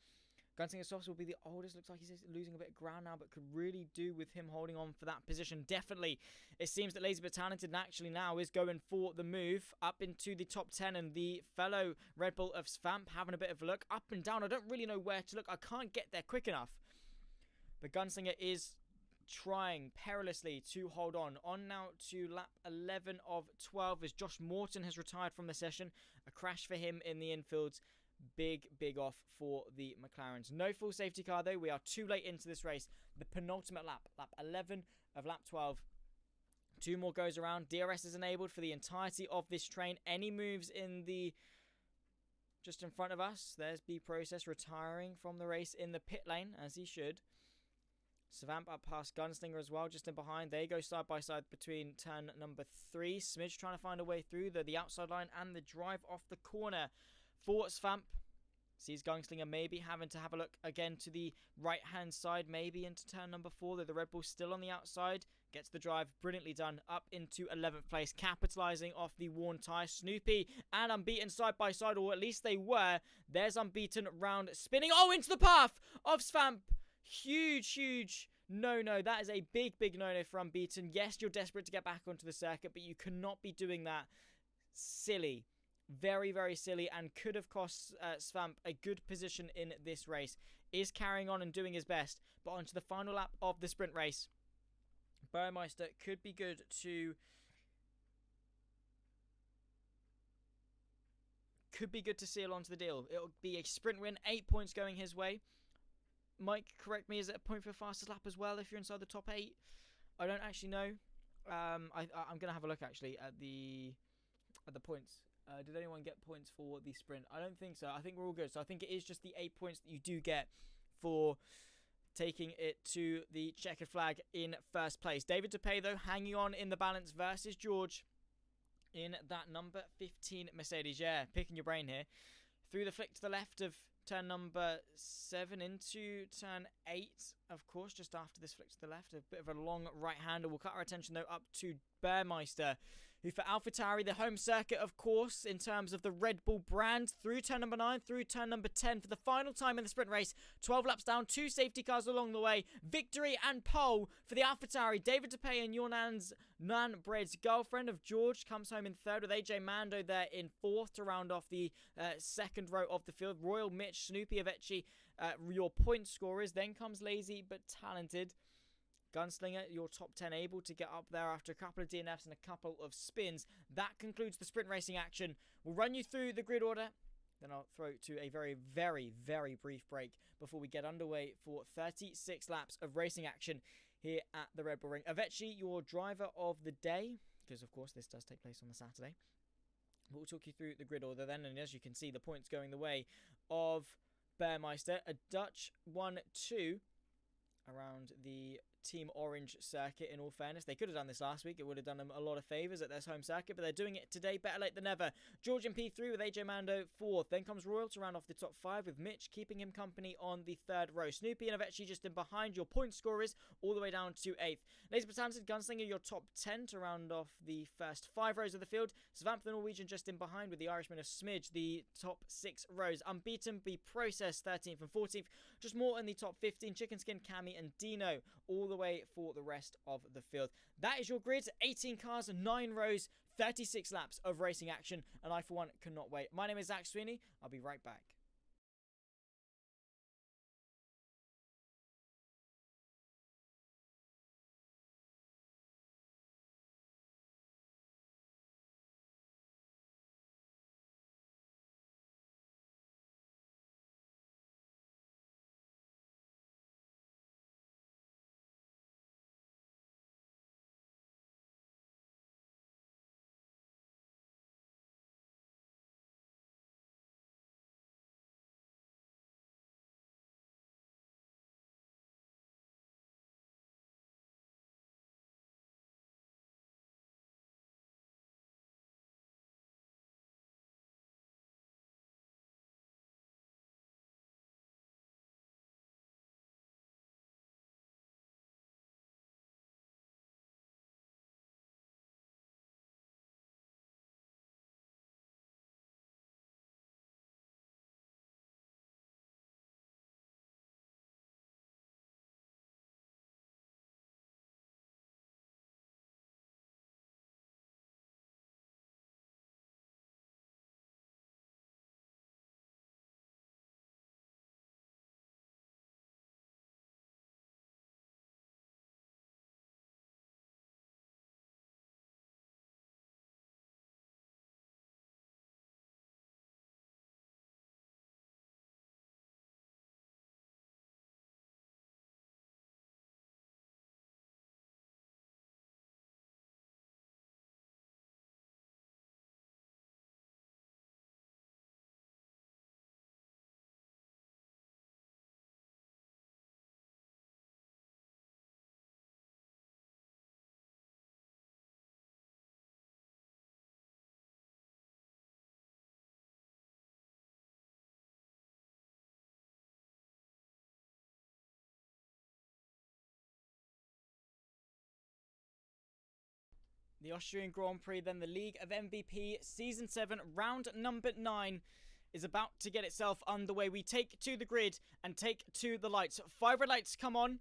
Gunslinger Softs will be the oldest. Looks like he's losing a bit of ground now, but could really do with him holding on for that position. Definitely, it seems that Lazy But Talented actually now is going for the move up into the top 10, and the fellow Red Bull of Svamp having a bit of a look up and down. I don't really know where to look. I can't get there quick enough. But Gunslinger is trying perilously to hold on now to lap 11 of 12 as Josh Morton has retired from the session. A crash for him in the infields. Big off for the McLarens. No full safety car though. We are too late into this race. The penultimate lap 11 of lap 12. 2 more goes around. DRS is enabled for the entirety of this train. Any moves in the just in front of us, there's B Process retiring from the race in the pit lane, as he should. Savamp up past Gunslinger as well, just in behind. They go side by side between turn number 3. Smidge trying to find a way through the outside line and the drive off the corner for Svamp. Sees Gunslinger maybe having to have a look again to the right-hand side, maybe into turn number 4, though the Red Bull still on the outside. Gets the drive brilliantly done up into 11th place, capitalizing off the worn tyre. Snoopy and Unbeaten side by side, or at least they were. There's Unbeaten round spinning. Oh, into the path of Svamp. Huge no. That is a big no-no for Unbeaten. Yes, you're desperate to get back onto the circuit, but you cannot be doing that. Silly. Very silly, and could have cost Svamp a good position in this race. Is carrying on and doing his best, but onto the final lap of the sprint race. Burmeister could be good to seal onto the deal. It'll be a sprint win, 8 points going his way. Mike, correct me, is it a point for fastest lap as well if you're inside the top 8? I don't actually know. I'm gonna have a look actually at the points. Did anyone get points for the sprint? I don't think so. I think we're all good. So I think it is just the 8 points that you do get for taking it to the checkered flag in first place. David DePay, though, hanging on in the balance versus George in that number 15 Mercedes. Yeah, picking your brain here. Through the flick to the left of turn number 7 into turn 8, of course, just after this flick to the left. A bit of a long right-hander. We'll cut our attention, though, up to Burmeister, who for AlphaTauri, the home circuit, of course, in terms of the Red Bull brand, through turn number 9, through turn number 10, for the final time in the sprint race. 12 laps down, 2 safety cars along the way. Victory and pole for the AlphaTauri. David DePay and Jornan's Nan Bread's girlfriend of George comes home in 3rd, with AJ Mando there in 4th to round off the 2nd row of the field. Royal Mitch, Snoopy Avecii, your point scorers. Then comes Lazy but Talented. Gunslinger, your top 10, able to get up there after a couple of DNFs and a couple of spins. That concludes the sprint racing action. We'll run you through the grid order, then I'll throw to a very brief break before we get underway for 36 laps of racing action here at the Red Bull Ring. Avecii, your driver of the day, because of course this does take place on the Saturday. We'll talk you through the grid order then, and as you can see, the points going the way of Burmeister. A Dutch 1-2 around the Team Orange circuit. In all fairness, they could have done this last week. It would have done them a lot of favours at their home circuit, but they're doing it today. Better late than never. George in P3 with AJ Mando 4th. Then comes Royal to round off the top 5, with Mitch keeping him company on the 3rd row. Snoopy and Avecii just in behind. Your point scorers all the way down to 8th. Lazy Talented, Gunslinger, your top 10 to round off the first 5 rows of the field. Svamp the Norwegian just in behind, with the Irishman of Smidge the top 6 rows. Unbeaten be Process 13th and 14th. Just more in the top 15. Chicken Skin, Cammy and Dino all the way for the rest of the field. That is your grid. 18 cars, 9 rows, 36 laps of racing action, and I for one cannot wait. My name is Zach Sweeney. I'll be right back. The Austrian Grand Prix, then the League of MVP Season 7, round number 9 is about to get itself underway. We take to the grid and take to the lights. 5 red lights come on.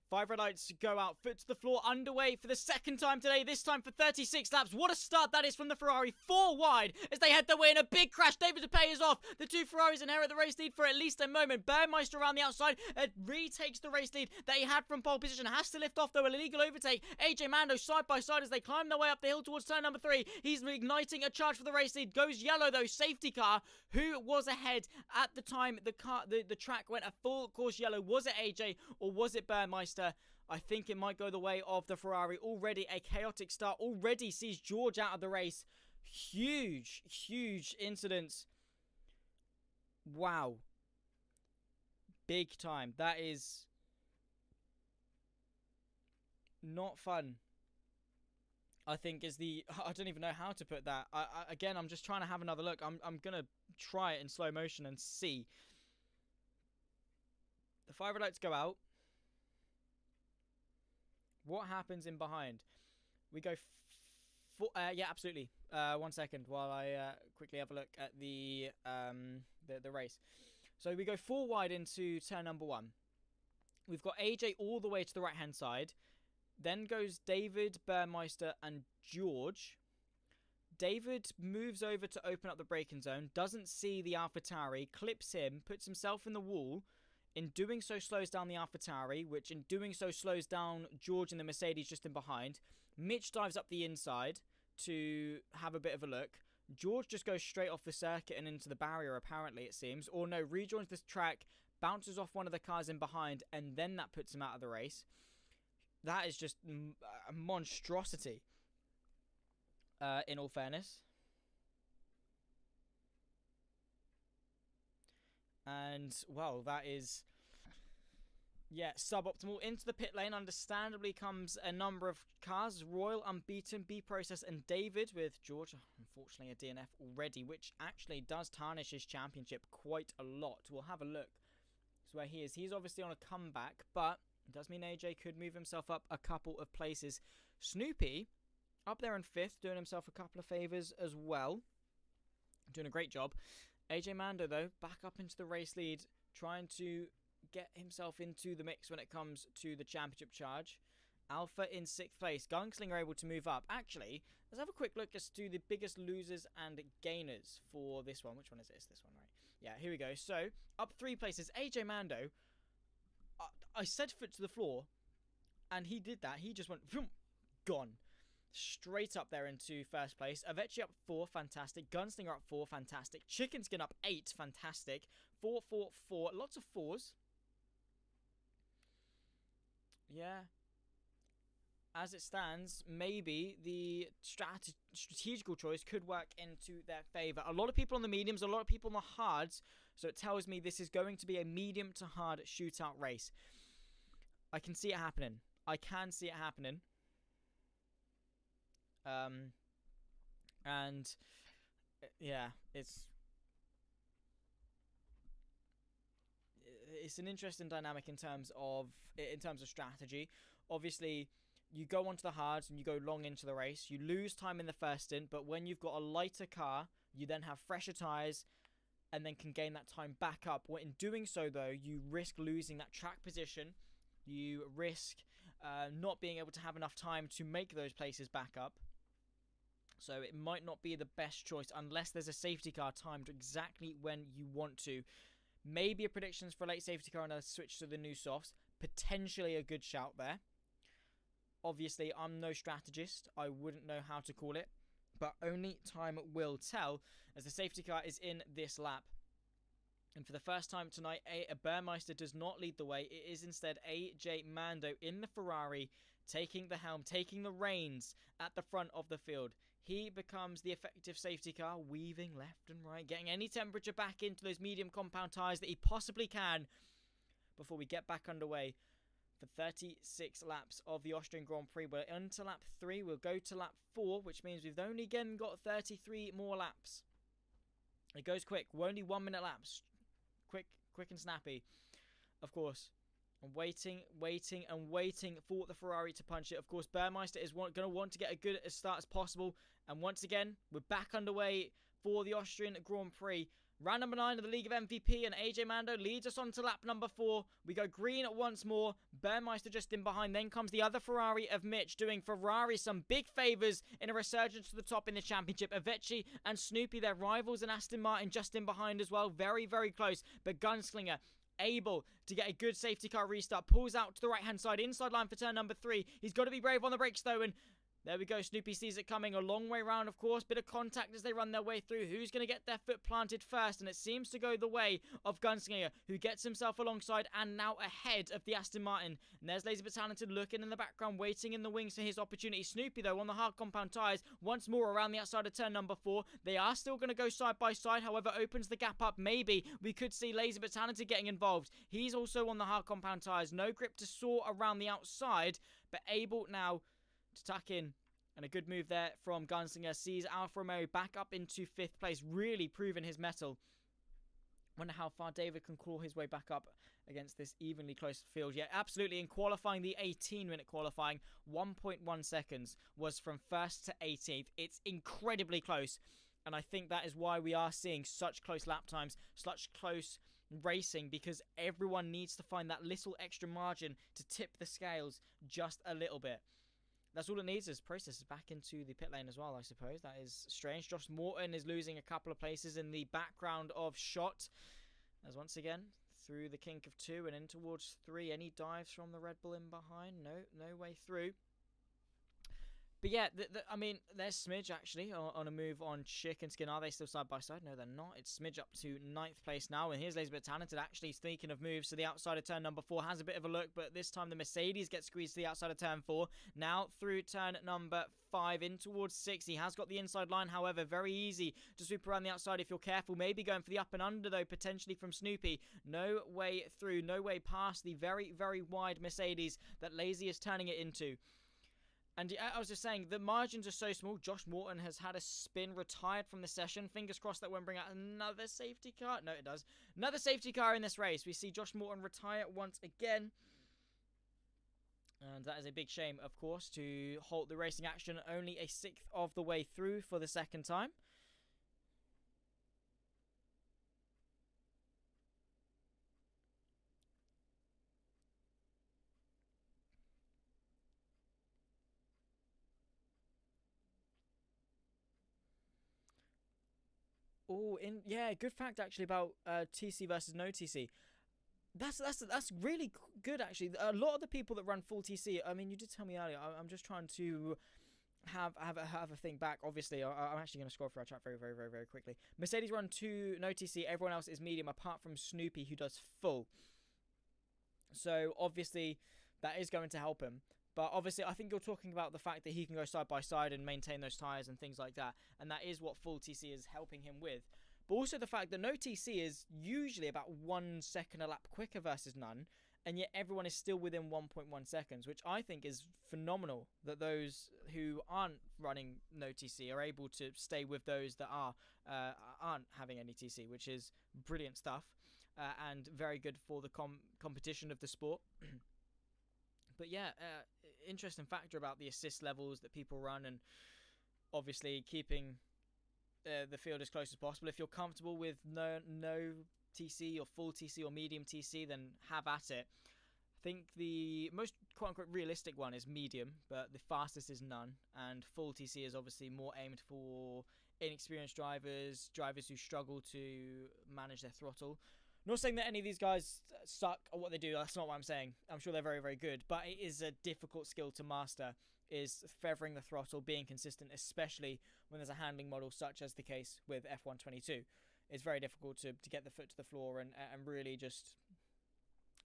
5 red lights go out, foot to the floor, underway for the second time today, this time for 36 laps. What a start that is from the Ferrari, 4 wide as they head their way in a big crash. David DePay is off. The 2 Ferraris inherit the race lead for at least a moment. Bearmeister around the outside retakes the race lead that he had from pole position. Has to lift off though, an illegal overtake. AJ Mando side by side as they climb their way up the hill towards turn number 3. He's igniting a charge for the race lead. Goes yellow though, safety car. Who was ahead at the time the track went a full course yellow? Was it AJ or was it Bearmeister? I think it might go the way of the Ferrari. Already a chaotic start. Already sees George out of the race. Huge, huge incidents. Wow. Big time. That is not fun. I think is the... I don't even know how to put that. Again, I'm just trying to have another look. I'm going to try it in slow motion and see. The 5 red lights go out. What happens in behind? We go... yeah, absolutely. 1 second while I quickly have a look at the race. So we go 4 wide into turn number 1. We've got AJ all the way to the right-hand side. Then goes David, Bearmeister, and George. David moves over to open up the braking zone. Doesn't see the AlphaTauri. Clips him. Puts himself in the wall. In doing so, slows down the AlphaTauri, which in doing so slows down George and the Mercedes just in behind. Mitch dives up the inside to have a bit of a look. George just goes straight off the circuit and into the barrier, apparently, it seems. Or no, rejoins this track, bounces off one of the cars in behind, and then that puts him out of the race. That is just a monstrosity, in all fairness. And, well, that is, yeah, suboptimal. Into the pit lane, understandably, comes a number of cars. Royal, Unbeaten, B-Process, and David, with George, unfortunately, a DNF already, which actually does tarnish his championship quite a lot. We'll have a look. That's where he is. He's obviously on a comeback, but it does mean AJ could move himself up a couple of places. Snoopy, up there in 5th, doing himself a couple of favours as well. Doing a great job. AJ Mando, though, back up into the race lead, trying to get himself into the mix when it comes to the championship charge. Alpha in 6th place. Gunslinger able to move up. Actually, let's have a quick look as to the biggest losers and gainers for this one. Which one is this? This one, right? Yeah, here we go. So, up 3 places. AJ Mando, I said foot to the floor, and he did that. He just went, vroom, gone. Straight up there into 1st place. Avecii up 4, fantastic. Gunslinger up 4, fantastic. Chicken Skin up 8, fantastic. 4, 4, 4. Lots of 4s. Yeah. As it stands, maybe the strategical choice could work into their favour. A lot of people on the mediums, a lot of people on the hards. So it tells me this is going to be a medium to hard shootout race. I can see it happening. I can see it happening. And yeah, it's an interesting dynamic in terms of strategy. Obviously, you go onto the hards and you go long into the race. You lose time in the first stint, but when you've got a lighter car, you then have fresher tyres and then can gain that time back up. In doing so, though, you risk losing that track position. You risk not being able to have enough time to make those places back up. So it might not be the best choice unless there's a safety car timed exactly when you want to. Maybe a predictions for a late safety car and a switch to the new softs. Potentially a good shout there. Obviously, I'm no strategist. I wouldn't know how to call it. But only time will tell as the safety car is in this lap. And for the first time tonight, a Bearmeister does not lead the way. It is instead AJ Mando in the Ferrari, taking the helm, taking the reins at the front of the field. He becomes the effective safety car, weaving left and right, getting any temperature back into those medium compound tyres that he possibly can before we get back underway for 36 laps of the Austrian Grand Prix. We're into lap 3. We'll go to lap 4, which means we've only again got 33 more laps. It goes quick. We're only 1 minute laps. Quick and snappy. Of course, Waiting and waiting for the Ferrari to punch it. Of course, Burmeister is going to want to get a good start as possible. And once again, we're back underway for the Austrian Grand Prix. Round number 9 of the League of MVP, and AJ Mando leads us on to lap number 4. We go green once more. Burmeister just in behind. Then comes the other Ferrari of Mitch, doing Ferrari some big favours in a resurgence to the top in the championship. Avecii and Snoopy, their rivals, and Aston Martin just in behind as well. Very, very close. But Gunslinger able to get a good safety car restart. Pulls out to the right-hand side, inside line for turn number 3. He's got to be brave on the brakes, though, and there we go. Snoopy sees it coming a long way round, of course. Bit of contact as they run their way through. Who's going to get their foot planted first? And it seems to go the way of Gunslinger, who gets himself alongside and now ahead of the Aston Martin. And there's Lazy But Talented looking in the background, waiting in the wings for his opportunity. Snoopy, though, on the hard compound tyres, once more around the outside of turn number 4. They are still going to go side by side, however, opens the gap up. Maybe we could see Lazy But Talented getting involved. He's also on the hard compound tyres. No grip to soar around the outside, but able now to tuck in. And a good move there from Gunslinger. Sees Alfa Romeo back up into 5th place. Really proving his mettle. Wonder how far David can claw his way back up against this evenly close field. Yeah, absolutely. In qualifying, the 18-minute qualifying, 1.1 seconds was from 1st to 18th. It's incredibly close. And I think that is why we are seeing such close lap times, such close racing, because everyone needs to find that little extra margin to tip the scales just a little bit. That's all it needs is processes back into the pit lane as well, I suppose. That is strange. Josh Morton is losing a couple of places in the background of shot. As once again, through the kink of 2 and in towards 3. Any dives from the Red Bull in behind? No way through. But yeah, I mean, there's Smidge actually on a move on Chick and Skin. Are they still side by side? No, they're not. It's Smidge up to 9th place now. And here's Lazy But Talented actually speaking of moves to the outside of turn number 4. Has a bit of a look, but this time the Mercedes gets squeezed to the outside of turn 4. Now through turn number 5 in towards 6. He has got the inside line, however, very easy to sweep around the outside if you're careful. Maybe going for the up and under, though, potentially from Snoopy. No way through, no way past the very, very wide Mercedes that Lazy is turning it into. And I was just saying, the margins are so small. Josh Morton has had a spin, retired from the session. Fingers crossed that won't bring out another safety car. No, it does. Another safety car in this race. We see Josh Morton retire once again. And that is a big shame, of course, to halt the racing action only a 6th of the way through for the second time. Oh, yeah, good fact actually about TC versus no TC. That's really good actually. A lot of the people that run full TC, I mean, you did tell me earlier. I'm just trying to have a think back. Obviously, I'm actually going to scroll through our chat very, very, very, very quickly. Mercedes run 2 no TC. Everyone else is medium, apart from Snoopy, who does full. So obviously, that is going to help him. But obviously, I think you're talking about the fact that he can go side by side and maintain those tyres and things like that. And that is what full TC is helping him with. But also the fact that no TC is usually about 1 second a lap quicker versus none. And yet everyone is still within 1.1 seconds, which I think is phenomenal. That those who aren't running no TC are able to stay with those that aren't having any TC, which is brilliant stuff. And very good for the competition of the sport. But yeah, interesting factor about the assist levels that people run, and obviously keeping the field as close as possible. If you're comfortable with no TC or full TC or medium TC, then have at it. I think the most quote-unquote realistic one is medium, but the fastest is none, and full TC is obviously more aimed for inexperienced drivers who struggle to manage their throttle. Not saying that any of these guys suck at what they do. That's not what I'm saying. I'm sure they're very, very good. But it is a difficult skill to master, is feathering the throttle, being consistent, especially when there's a handling model such as the case with F122. It's very difficult to get the foot to the floor and really just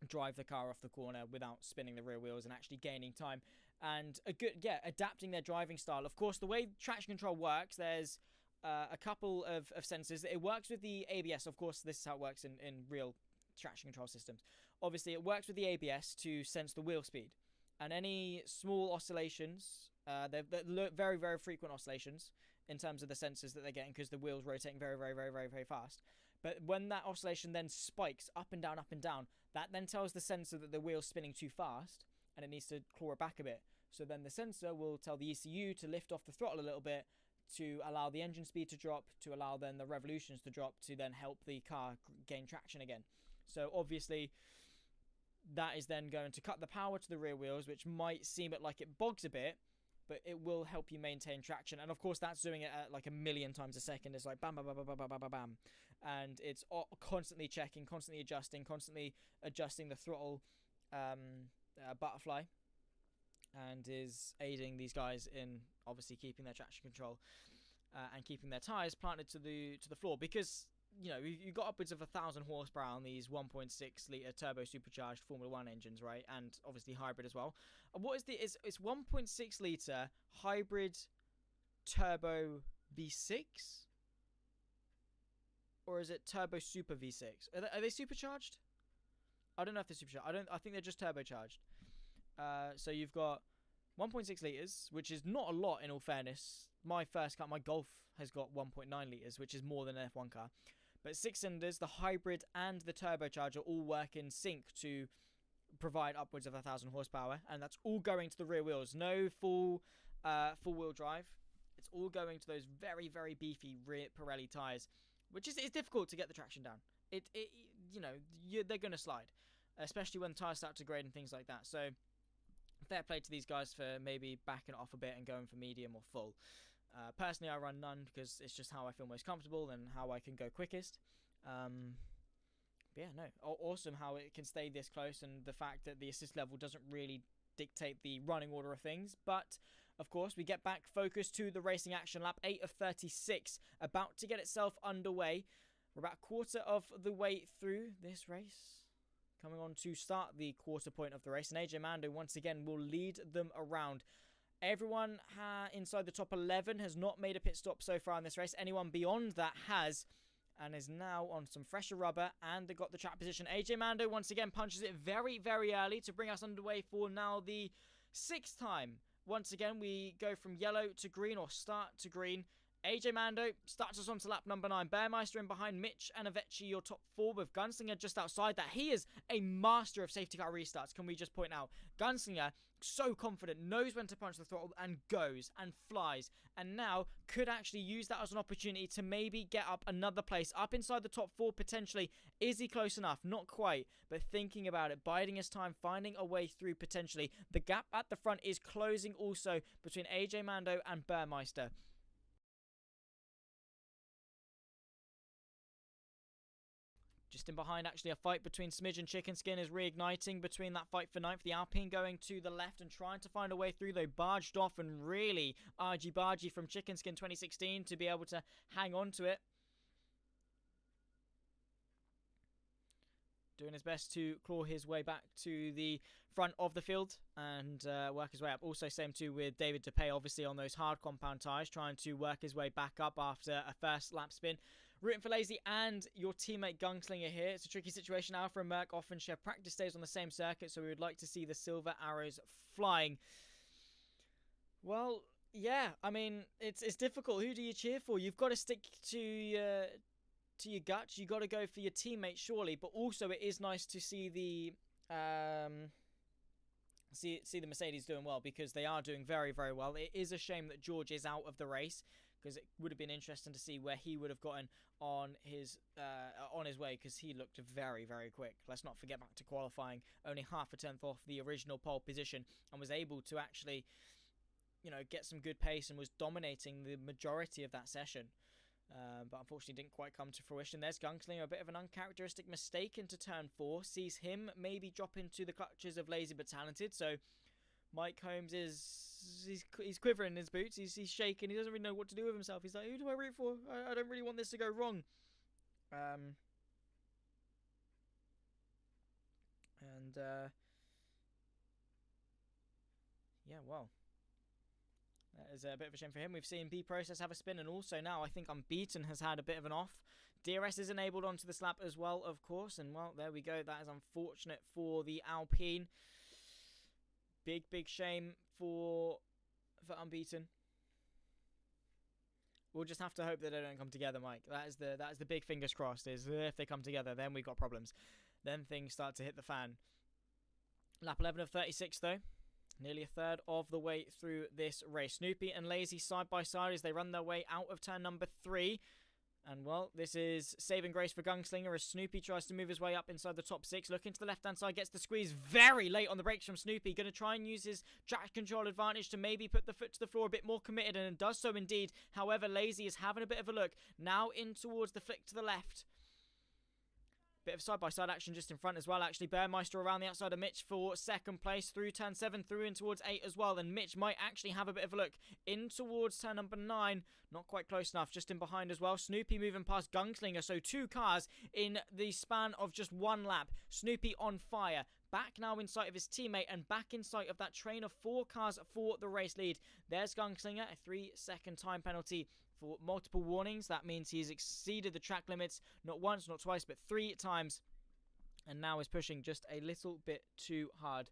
drive the car off the corner without spinning the rear wheels and actually gaining time. And adapting their driving style. Of course, the way traction control works, there's a couple of sensors. It works with the ABS. Of course, this is how it works in real traction control systems. Obviously, it works with the ABS to sense the wheel speed. And any small oscillations, they're very, very frequent oscillations in terms of the sensors that they're getting, because the wheel's rotating very, very, very, very, very fast. But when that oscillation then spikes up and down, That then tells the sensor that the wheel's spinning too fast and it needs to claw it back a bit. So then the sensor will tell the ECU to lift off the throttle a little bit to allow the engine speed to drop, to allow then the revolutions to drop, to then help the car gain traction again. So obviously that is then going to cut the power to the rear wheels, which might seem like it bogs a bit, but it will help you maintain traction. And of course that's doing it at like a million times a second. It's like bam, bam, bam, bam, bam, bam, bam, bam. And it's constantly checking, constantly adjusting the throttle butterfly, and is aiding these guys in obviously keeping their traction control and keeping their tires planted to the floor, because you know you've got upwards of 1,000 horsepower on these 1.6 litre turbo supercharged Formula 1 engines, right? And obviously hybrid as well. And what is it's 1.6 litre hybrid turbo V6, or is it turbo super V6? Are they supercharged? I don't know if they're supercharged. I think they're just turbocharged. So you've got 1.6 litres, which is not a lot in all fairness. My first car, my Golf, has got 1.9 litres, which is more than an F1 car. But 6 cylinders, the hybrid and the turbocharger all work in sync to provide upwards of 1,000 horsepower, and that's all going to the rear wheels. No full wheel drive. It's all going to those very, very beefy rear Pirelli tyres, which is difficult to get the traction down. They're going to slide, especially when the tyres start to grade and things like that. So fair play to these guys for maybe backing it off a bit and going for medium or full. Personally, I run none because it's just how I feel most comfortable and how I can go quickest. Yeah, no, awesome how it can stay this close, and the fact that the assist level doesn't really dictate the running order of things. But of course, we get back focused to the racing action. Lap 8 of 36 about to get itself underway. We're about a quarter of the way through this race, coming on to start the quarter point of the race, and AJ Mando once again will lead them around. Everyone inside the top 11 has not made a pit stop so far in this race. Anyone beyond that has, and is now on some fresher rubber, and they got the track position. AJ Mando once again punches it very, very early to bring us underway for now the 6th time. Once again, we go from yellow to green, or start to green. AJ Mando starts us on to lap number 9. Bearmeister in behind, Mitch and Avecii, your top 4, with Gunslinger just outside that. He is a master of safety car restarts, can we just point out. Gunslinger, so confident, knows when to punch the throttle, and goes and flies. And now could actually use that as an opportunity to maybe get up another place, up inside the top 4 potentially. Is he close enough? Not quite, but thinking about it, biding his time, finding a way through potentially. The gap at the front is closing also between AJ Mando and Bearmeister. Just in behind, actually, a fight between Smidge and Chicken Skin is reigniting between that fight for 9th. The Alpine going to the left and trying to find a way through. They barged off, and really argy-bargy from Chicken Skin 2016 to be able to hang on to it. Doing his best to claw his way back to the front of the field and work his way up. Also, same too with David DePay, obviously on those hard compound tyres, trying to work his way back up after a first lap spin. Rooting for Lazy and your teammate Gunslinger here. It's a tricky situation. Alpha and Merc often share practice days on the same circuit, so we would like to see the silver arrows flying. Well, yeah, I mean, it's difficult. Who do you cheer for? You've got to stick to your guts. You got to go for your teammate, surely. But also, it is nice to see the see the Mercedes doing well, because they are doing very, very well. It is a shame that George is out of the race, because it would have been interesting to see where he would have gotten on his way, because he looked very, very quick. Let's not forget back to qualifying, only half a tenth off the original pole position, and was able to actually, get some good pace and was dominating the majority of that session. But unfortunately didn't quite come to fruition. There's Gunslinger, a bit of an uncharacteristic mistake into turn 4. Sees him maybe drop into the clutches of Lazy but Talented. So Mike Holmes he's quivering in his boots. He's shaking. He doesn't really know what to do with himself. He's like, who do I root for? I don't really want this to go wrong. Yeah, well. That is a bit of a shame for him. We've seen B-Process have a spin, and also now I think Unbeaten has had a bit of an off. DRS is enabled onto the slap as well, of course, and well, there we go. That is unfortunate for the Alpine. Big, big shame for Unbeaten. We'll just have to hope that they don't come together, Mike. That is the big fingers crossed. Is if they come together, then we've got problems. then things start to hit the fan. Lap 11 of 36 though. Nearly a third of the way through this race. Snoopy and Lazy side by side as they run their way out of turn number 3. And, well, this is saving grace for Gunslinger as Snoopy tries to move his way up inside the top 6. Looking to the left-hand side, gets the squeeze very late on the brakes from Snoopy. Going to try and use his track control advantage to maybe put the foot to the floor a bit more committed, and does so indeed. However, Lazy is having a bit of a look. Now in towards the flick to the left. Bit of side-by-side action just in front as well, actually. Bearmeister around the outside of Mitch for second place through turn 7, through in towards 8 as well. Then Mitch might actually have a bit of a look in towards turn number 9. Not quite close enough, just in behind as well. Snoopy moving past Gunslinger, so 2 cars in the span of just 1 lap. Snoopy on fire. Back now in sight of his teammate and back in sight of that train of 4 cars for the race lead. There's Gunslinger, a 3-second time penalty for multiple warnings. That means he's exceeded the track limits not once, not twice, but 3 times. And now is pushing just a little bit too hard.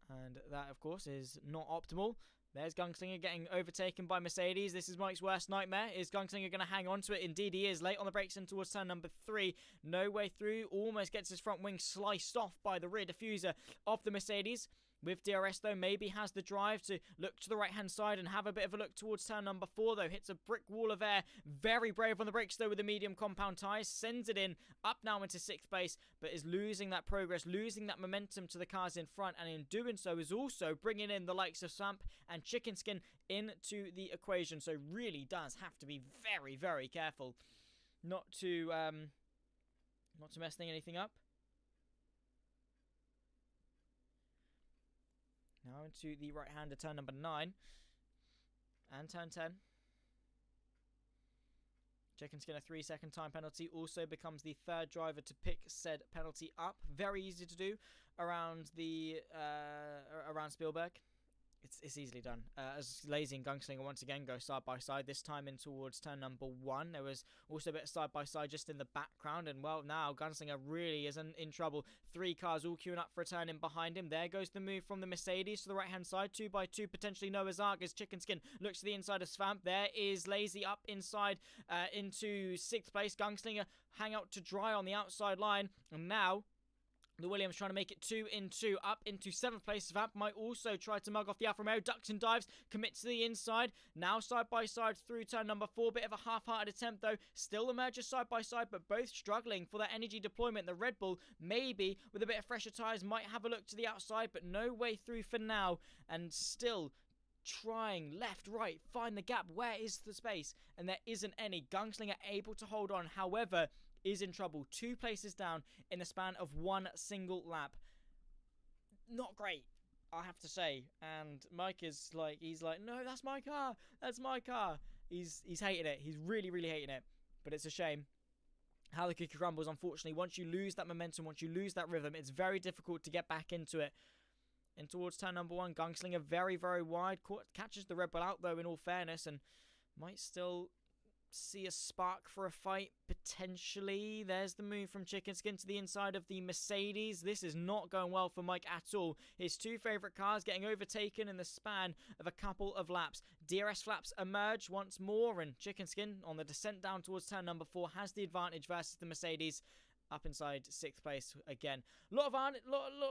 And that, of course, is not optimal. There's Gunslinger getting overtaken by Mercedes. This is Mike's worst nightmare. Is Gunslinger going to hang on to it? Indeed he is. Late on the brakes in towards turn number 3. No way through. Almost gets his front wing sliced off by the rear diffuser of the Mercedes. With DRS, though, maybe has the drive to look to the right-hand side and have a bit of a look towards turn number 4, though. Hits a brick wall of air. Very brave on the brakes, though, with the medium compound tyres. Sends it in, up now into 6th place, but is losing that progress, losing that momentum to the cars in front, and in doing so is also bringing in the likes of Swamp and Chicken Skin into the equation. So really does have to be very, very careful not to mess anything up. Now into the right-hander turn number 9. And turn 10. Chicken Skin, a 3-second time penalty. Also becomes the 3rd driver to pick said penalty up. Very easy to do around the around Spielberg. It's easily done. As Lazy and Gunslinger once again go side by side, this time in towards turn number 1. There was also a bit of side by side just in the background, and well, now Gunslinger really is in trouble. 3 cars all queuing up for a turn in behind him. There goes the move from the Mercedes to the right hand side, 2 by 2, potentially Noah's Ark as Chicken Skin looks to the inside of Svamp. There is Lazy up inside into 6th place. Gunslinger hang out to dry on the outside line, and now the Williams trying to make it 2 in 2 up into 7th place. Svamp might also try to mug off the Alfa Romeo. Ducks and dives, commit to the inside. Now side by side through turn number 4. Bit of a half-hearted attempt though. Still the mergers side by side, but both struggling for that energy deployment. The Red Bull, maybe with a bit of fresher tyres, might have a look to the outside, but no way through for now. And still trying left, right, find the gap. Where is the space? And there isn't any. Gunslinger able to hold on. However, is in trouble. 2 places down in the span of 1 single lap. Not great, I have to say. And Mike is like, he's like, no, that's my car. That's my car. He's hating it. He's really, really hating it. But it's a shame how the cookie crumbles, unfortunately. Once you lose that momentum, once you lose that rhythm, it's very difficult to get back into it. And towards turn number 1, Gunslinger very, very wide. Catches the Red Bull out, though, in all fairness, and might still see a spark for a fight, potentially. There's the move from Chicken Skin to the inside of the Mercedes. This is not going well for Mike at all. His 2 favourite cars getting overtaken in the span of a couple of laps. DRS flaps emerge once more, and Chicken Skin on the descent down towards turn number 4 has the advantage versus the Mercedes. Up inside 6th place again. A lot of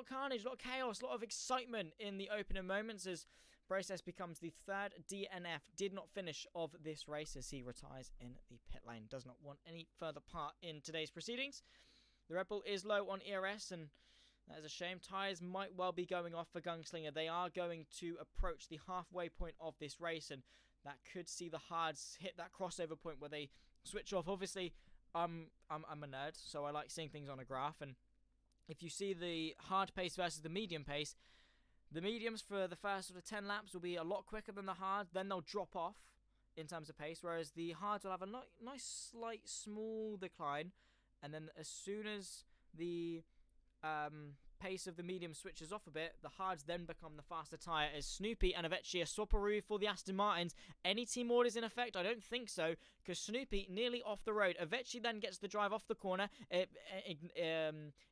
carnage, a lot of chaos, a lot of excitement in the opening moments as Process becomes the 3rd DNF, did not finish, of this race as he retires in the pit lane. Does not want any further part in today's proceedings. The Red Bull is low on ERS, and that is a shame. Tyres might well be going off for Gunslinger. They are going to approach the halfway point of this race, and that could see the hards hit that crossover point where they switch off. Obviously, I'm a nerd, so I like seeing things on a graph, and if you see the hard pace versus the medium pace, the mediums for the first sort of 10 laps will be a lot quicker than the hard. Then they'll drop off in terms of pace, whereas the hards will have a nice, slight, small decline. And then as soon as the pace of the medium switches off a bit, the hards then become the faster tyre as Snoopy and Avetchi are swapperoo for the Aston Martins. Any team orders in effect? I don't think so, because Snoopy nearly off the road. Avetchi then gets the drive off the corner,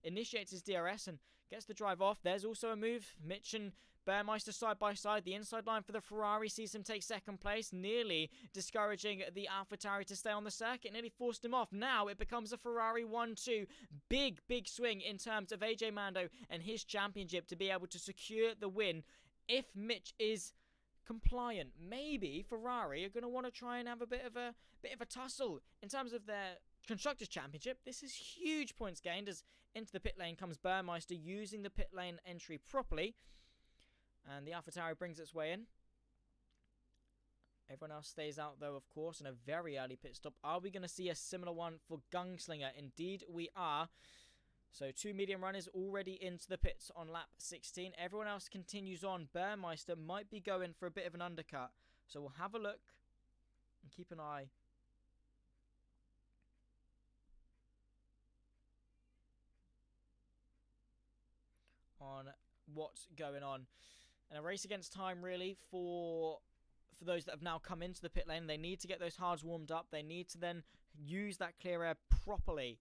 initiates his DRS and Gets the drive off. There's also a move. Mitch and Bearmeister side by side. The inside line for the Ferrari sees him take second place, nearly discouraging the AlphaTauri to stay on the circuit, nearly forced him off. Now it becomes a Ferrari 1-2. Big swing in terms of AJ Mando and his championship to be able to secure the win. If Mitch is compliant, maybe Ferrari are going to want to try and have a bit of a tussle in terms of their Constructors Championship. This is huge points gained as into the pit lane comes Bearmeister, using the pit lane entry properly, and the AlphaTauri brings its way in. Everyone else stays out though, of course, in a very early pit stop. Are we going to see a similar one for Gunslinger? Indeed we are. So 2 medium runners already into the pits on lap 16. Everyone else continues on. Bearmeister might be going for a bit of an undercut, so we'll have a look and keep an eye on what's going on. And a race against time really for those that have now come into the pit lane. They need to get those hards warmed up. They need to then use that clear air properly,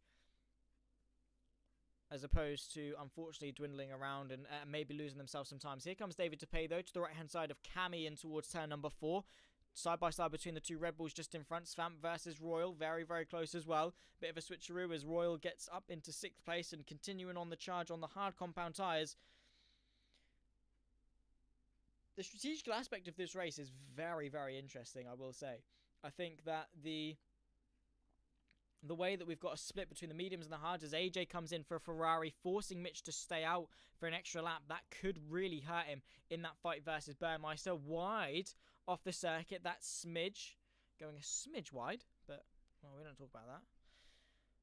as opposed to, unfortunately, dwindling around and maybe losing themselves sometimes. Here comes David to pay, though, to the right-hand side of Cammy in towards turn number 4. Side by side between the two Red Bulls just in front. Svamp versus Royal, very close as well. Bit of a switcheroo as Royal gets up into 6th place and continuing on the charge on the hard compound tyres. The strategical aspect of this race is very interesting, I will say. I think that the way that we've got a split between the mediums and the hards as AJ comes in for a Ferrari, forcing Mitch to stay out for an extra lap, that could really hurt him in that fight versus Bearmeister. Wide off the circuit, that smidge, going a smidge wide, but, well, we don't talk about that.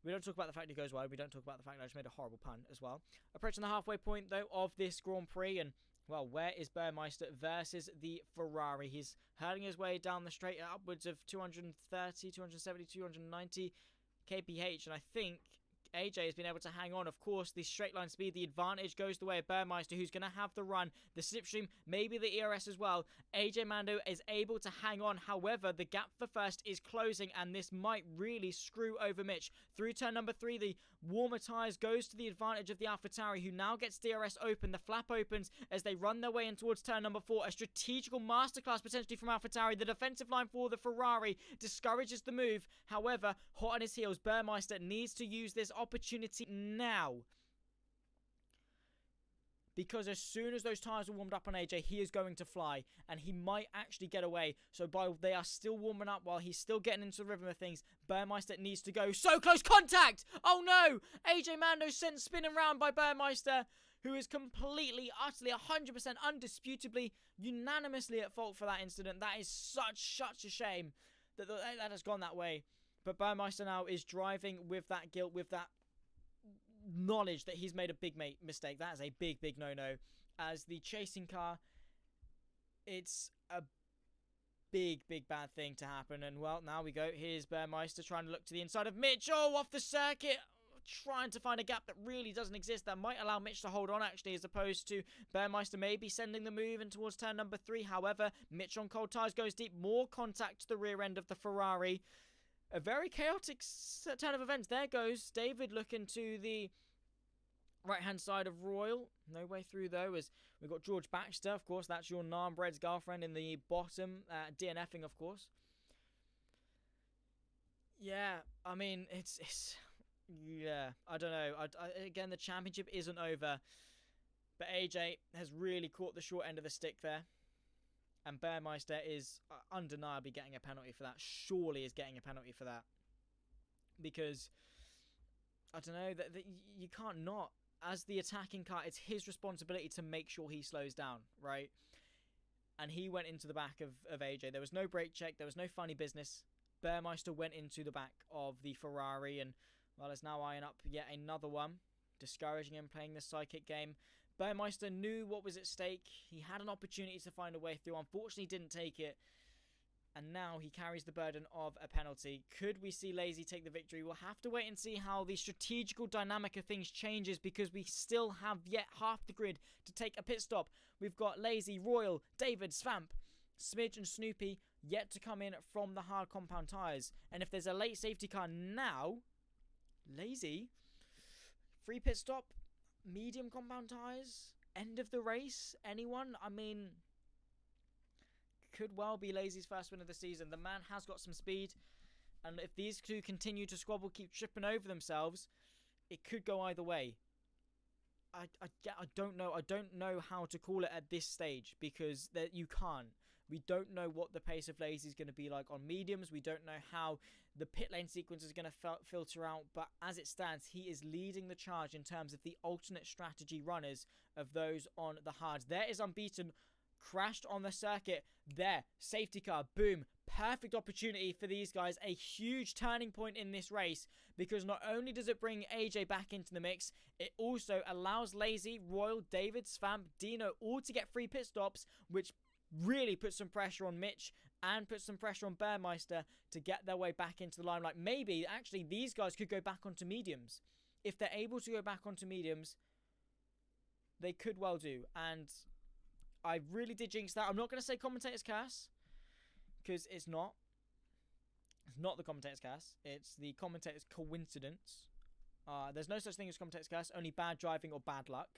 We don't talk about the fact he goes wide. We don't talk about the fact that I just made a horrible pun as well. Approaching the halfway point, though, of this Grand Prix, and, well, where is Bearmeister versus the Ferrari? He's hurling his way down the straight at upwards of 230, 270, 290 kph, and I think AJ has been able to hang on. Of course, the straight line speed, the advantage goes the way of Bearmeister, who's going to have the run, the slipstream, maybe the ERS as well. AJ Mando is able to hang on. However, the gap for first is closing, and this might really screw over Mitch. Through turn number 3, the warmer tyres goes to the advantage of the AlphaTauri, who now gets DRS open. The flap opens as they run their way in towards turn number 4. A strategical masterclass potentially from AlphaTauri. The defensive line for the Ferrari discourages the move. However, hot on his heels, Bearmeister needs to use this opportunity now, because as soon as those tyres are warmed up on AJ, he is going to fly, and he might actually get away. So while they are still warming up, while he's still getting into the rhythm of things, Bearmeister needs to go. So close contact! Oh no! AJ Mando sent spinning round by Bearmeister, who is completely, utterly, 100%, undisputably, unanimously at fault for that incident. That is such a shame that has gone that way. But Bearmeister now is driving with that guilt, with that knowledge that he's made a big mistake. That is a big no-no. As the chasing car, it's a big bad thing to happen. And, well, now we go. Here's Bearmeister trying to look to the inside of Mitch. Oh, off the circuit. Trying to find a gap that really doesn't exist. That might allow Mitch to hold on, actually, as opposed to Bearmeister maybe sending the move in towards turn number 3. However, Mitch on cold tyres goes deep. More contact to the rear end of the Ferrari. A very chaotic turn of events. There goes David looking to the right-hand side of Royal. No way through, though, as we've got George Baxter. Of course, that's your Narmbread's girlfriend in the bottom. DNFing, of course. Yeah, I mean, it's yeah, I don't know. Again, the championship isn't over. But AJ has really caught the short end of the stick there. And Bearmeister is undeniably getting a penalty for that. Surely is getting a penalty for that. Because, I don't know, that you can't not. As the attacking car, it's his responsibility to make sure he slows down, right? And he went into the back of AJ. There was no brake check. There was no funny business. Bearmeister went into the back of the Ferrari. And, well, is now eyeing up yet another one. Discouraging him playing this sidekick game. Bearmeister knew what was at stake. He had an opportunity to find a way through. Unfortunately, didn't take it. And now he carries the burden of a penalty. Could we see Lazy take the victory? We'll have to wait and see how the strategical dynamic of things changes, because we still have yet half the grid to take a pit stop. We've got Lazy, Royal, David, Svamp, Smidge and Snoopy yet to come in from the hard compound tyres. And if there's a late safety car now, Lazy, free pit stop, medium compound tyres, end of the race, anyone? I mean, could well be Lazy's first win of the season. The man has got some speed, and if these two continue to squabble, keep tripping over themselves, it could go either way. I don't know. I don't know how to call it at this stage, because you can't. We don't know what the pace of Lazy is going to be like on mediums. We don't know how the pit lane sequence is going to filter out. But as it stands, he is leading the charge in terms of the alternate strategy runners of those on the hards. There is Unbeaten, crashed on the circuit. There, safety car, boom. Perfect opportunity for these guys. A huge turning point in this race, because not only does it bring AJ back into the mix, it also allows Lazy, Royal, David, Svamp, Dino all to get free pit stops, which really puts some pressure on Mitch and puts some pressure on Bearmeister to get their way back into the limelight. Maybe, actually, these guys could go back onto mediums. If they're able to go back onto mediums, they could well do. And I really did jinx that. I'm not going to say commentator's curse, because it's not. It's not the commentator's curse. It's the commentator's coincidence. There's no such thing as commentator's curse, only bad driving or bad luck.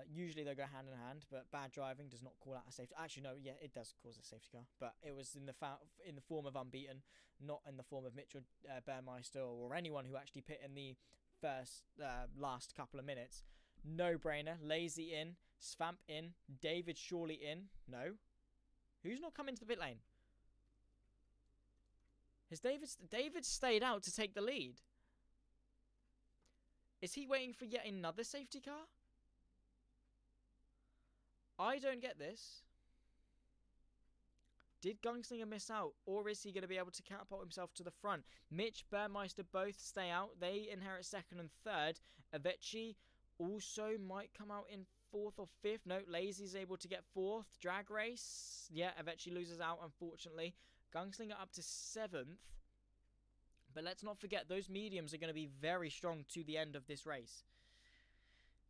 Usually they go hand in hand, but bad driving does not call out a safety. Actually, no, yeah, it does cause a safety car, but it was in the form of Unbeaten, not in the form of Mitchell, Bearmeister, or anyone who actually pit in the last couple of minutes. No brainer. Lazy in, Svamp in, David surely in. No, who's not coming to the pit lane? Has David stayed out to take the lead? Is he waiting for yet another safety car? I don't get this. Did Gunslinger miss out, or is he going to be able to catapult himself to the front? Mitch, Bearmeister both stay out. They inherit second and third. Avecii also might come out in fourth or fifth. No, Lazy's able to get fourth. Drag race. Yeah, Avecii loses out, unfortunately. Gunslinger up to seventh. But let's not forget, those mediums are going to be very strong to the end of this race.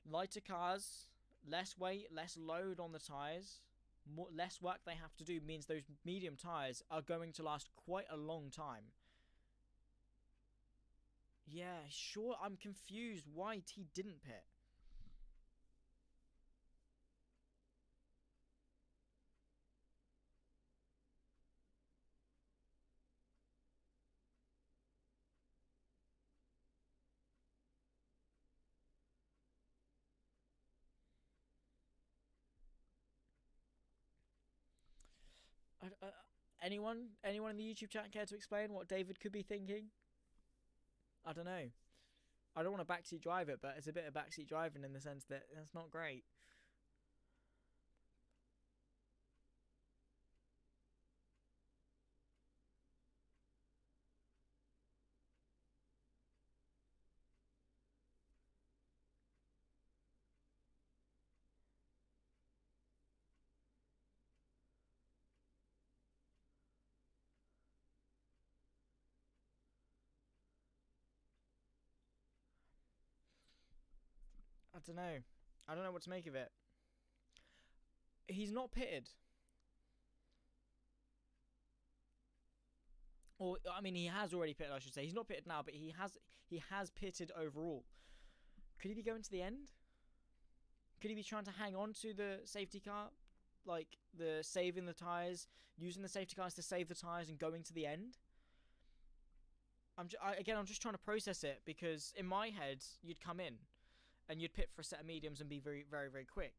Lighter cars, less weight, less load on the tyres, less work they have to do means those medium tyres are going to last quite a long time. Yeah, sure, I'm confused why he didn't pit. Anyone in the YouTube chat care to explain what David could be thinking? I don't know. I don't want to backseat drive it, but it's a bit of backseat driving in the sense that that's not great. I don't know. I don't know what to make of it. He's not pitted. Or, I mean, he has already pitted, I should say. He's not pitted now, but he has pitted overall. Could he be going to the end? Could he be trying to hang on to the safety car? Like, saving the tyres, using the safety cars to save the tyres and going to the end? I'm just trying to process it, because in my head, you'd come in and you'd pit for a set of mediums and be very, very, very quick.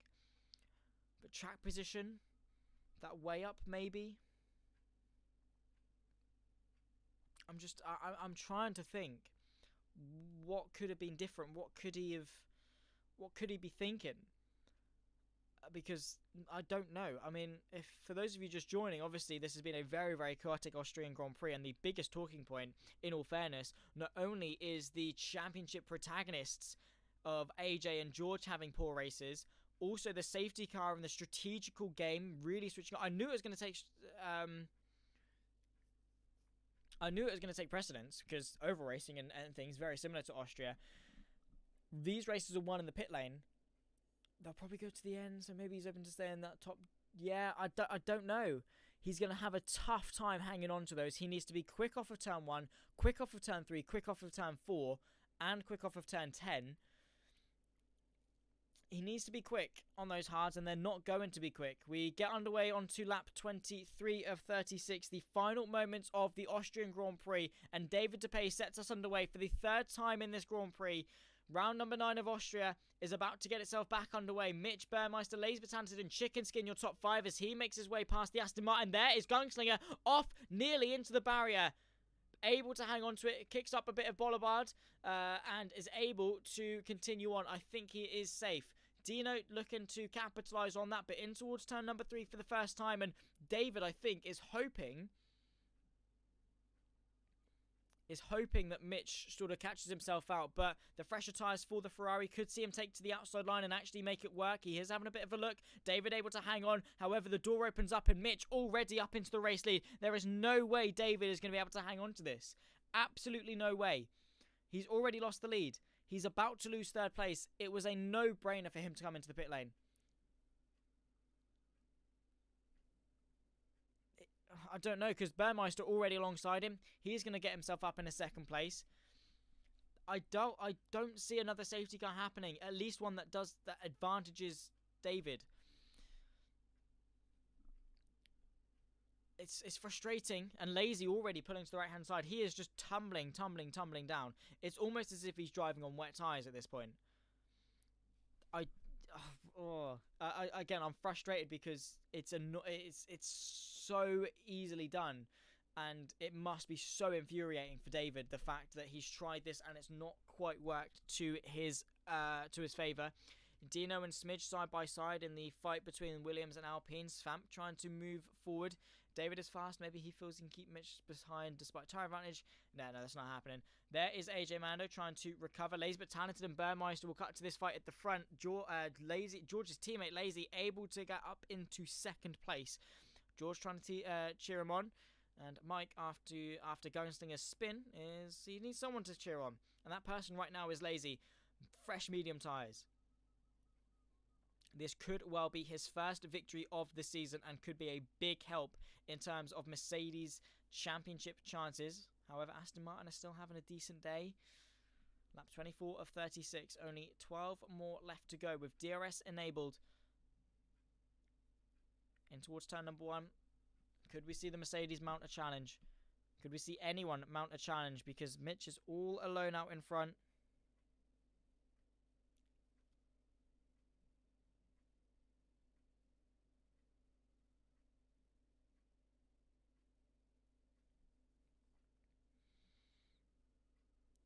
But track position, that way up maybe. I'm trying to think, what could have been different? What could he be thinking? Because I don't know. I mean, if for those of you just joining, obviously this has been a very, very chaotic Austrian Grand Prix, and the biggest talking point, in all fairness, not only is the championship protagonists of AJ and George having poor races, also the safety car and the strategical game really switching on. I knew it was going to take precedence, because over racing and things very similar to Austria. These races are won in the pit lane. They'll probably go to the end, so maybe he's open to stay in that top. Yeah, I don't know. He's going to have a tough time hanging on to those. He needs to be quick off of turn 1, quick off of turn 3, quick off of turn 4, and quick off of turn 10. he needs to be quick on those hards, and they're not going to be quick. We get underway onto lap 23 of 36, the final moments of the Austrian Grand Prix, and David Depay sets us underway for the third time in this Grand Prix. Round number 9 of Austria is about to get itself back underway. Mitch Burmeister, Lazy Batanted, and Chicken Skin your top 5 as he makes his way past the Aston Martin. There is Gunslinger off nearly into the barrier. Able to hang on to it, kicks up a bit of Boulevard, and is able to continue on. I think he is safe. Dino looking to capitalise on that, but in towards turn number 3 for the first time, and David, I think, is hoping that Mitch sort of catches himself out, but the fresher tyres for the Ferrari could see him take to the outside line and actually make it work. He is having a bit of a look. David able to hang on. However, the door opens up and Mitch already up into the race lead. There is no way David is going to be able to hang on to this. Absolutely no way. He's already lost the lead. He's about to lose third place. It was a no-brainer for him to come into the pit lane. I don't know, because Burmeister already alongside him. He's going to get himself up in a second place. I don't see another safety car happening. At least one that advantages David. It's frustrating, and Lazy already pulling to the right hand side. He is just tumbling down. It's almost as if he's driving on wet tyres at this point. Again, I'm frustrated because it's so easily done, and it must be so infuriating for David, the fact that he's tried this and it's not quite worked to his favour. Dino and Smidge side by side in the fight between Williams and Alpine. Svamp trying to move forward. David is fast. Maybe he feels he can keep Mitch behind despite tyre advantage. No, that's not happening. There is AJ Mando trying to recover. Lazy but talented, and Burmeister will cut to this fight at the front. George's teammate Lazy able to get up into second place. George trying to cheer him on. And Mike, after Gunslinger's spin, he needs someone to cheer on. And that person right now is Lazy. Fresh medium tyres. This could well be his first victory of the season and could be a big help in terms of Mercedes championship chances. However, Aston Martin are still having a decent day. Lap 24 of 36. Only 12 more left to go with DRS enabled. In towards turn number 1. Could we see the Mercedes mount a challenge? Could we see anyone mount a challenge? Because Mitch is all alone out in front.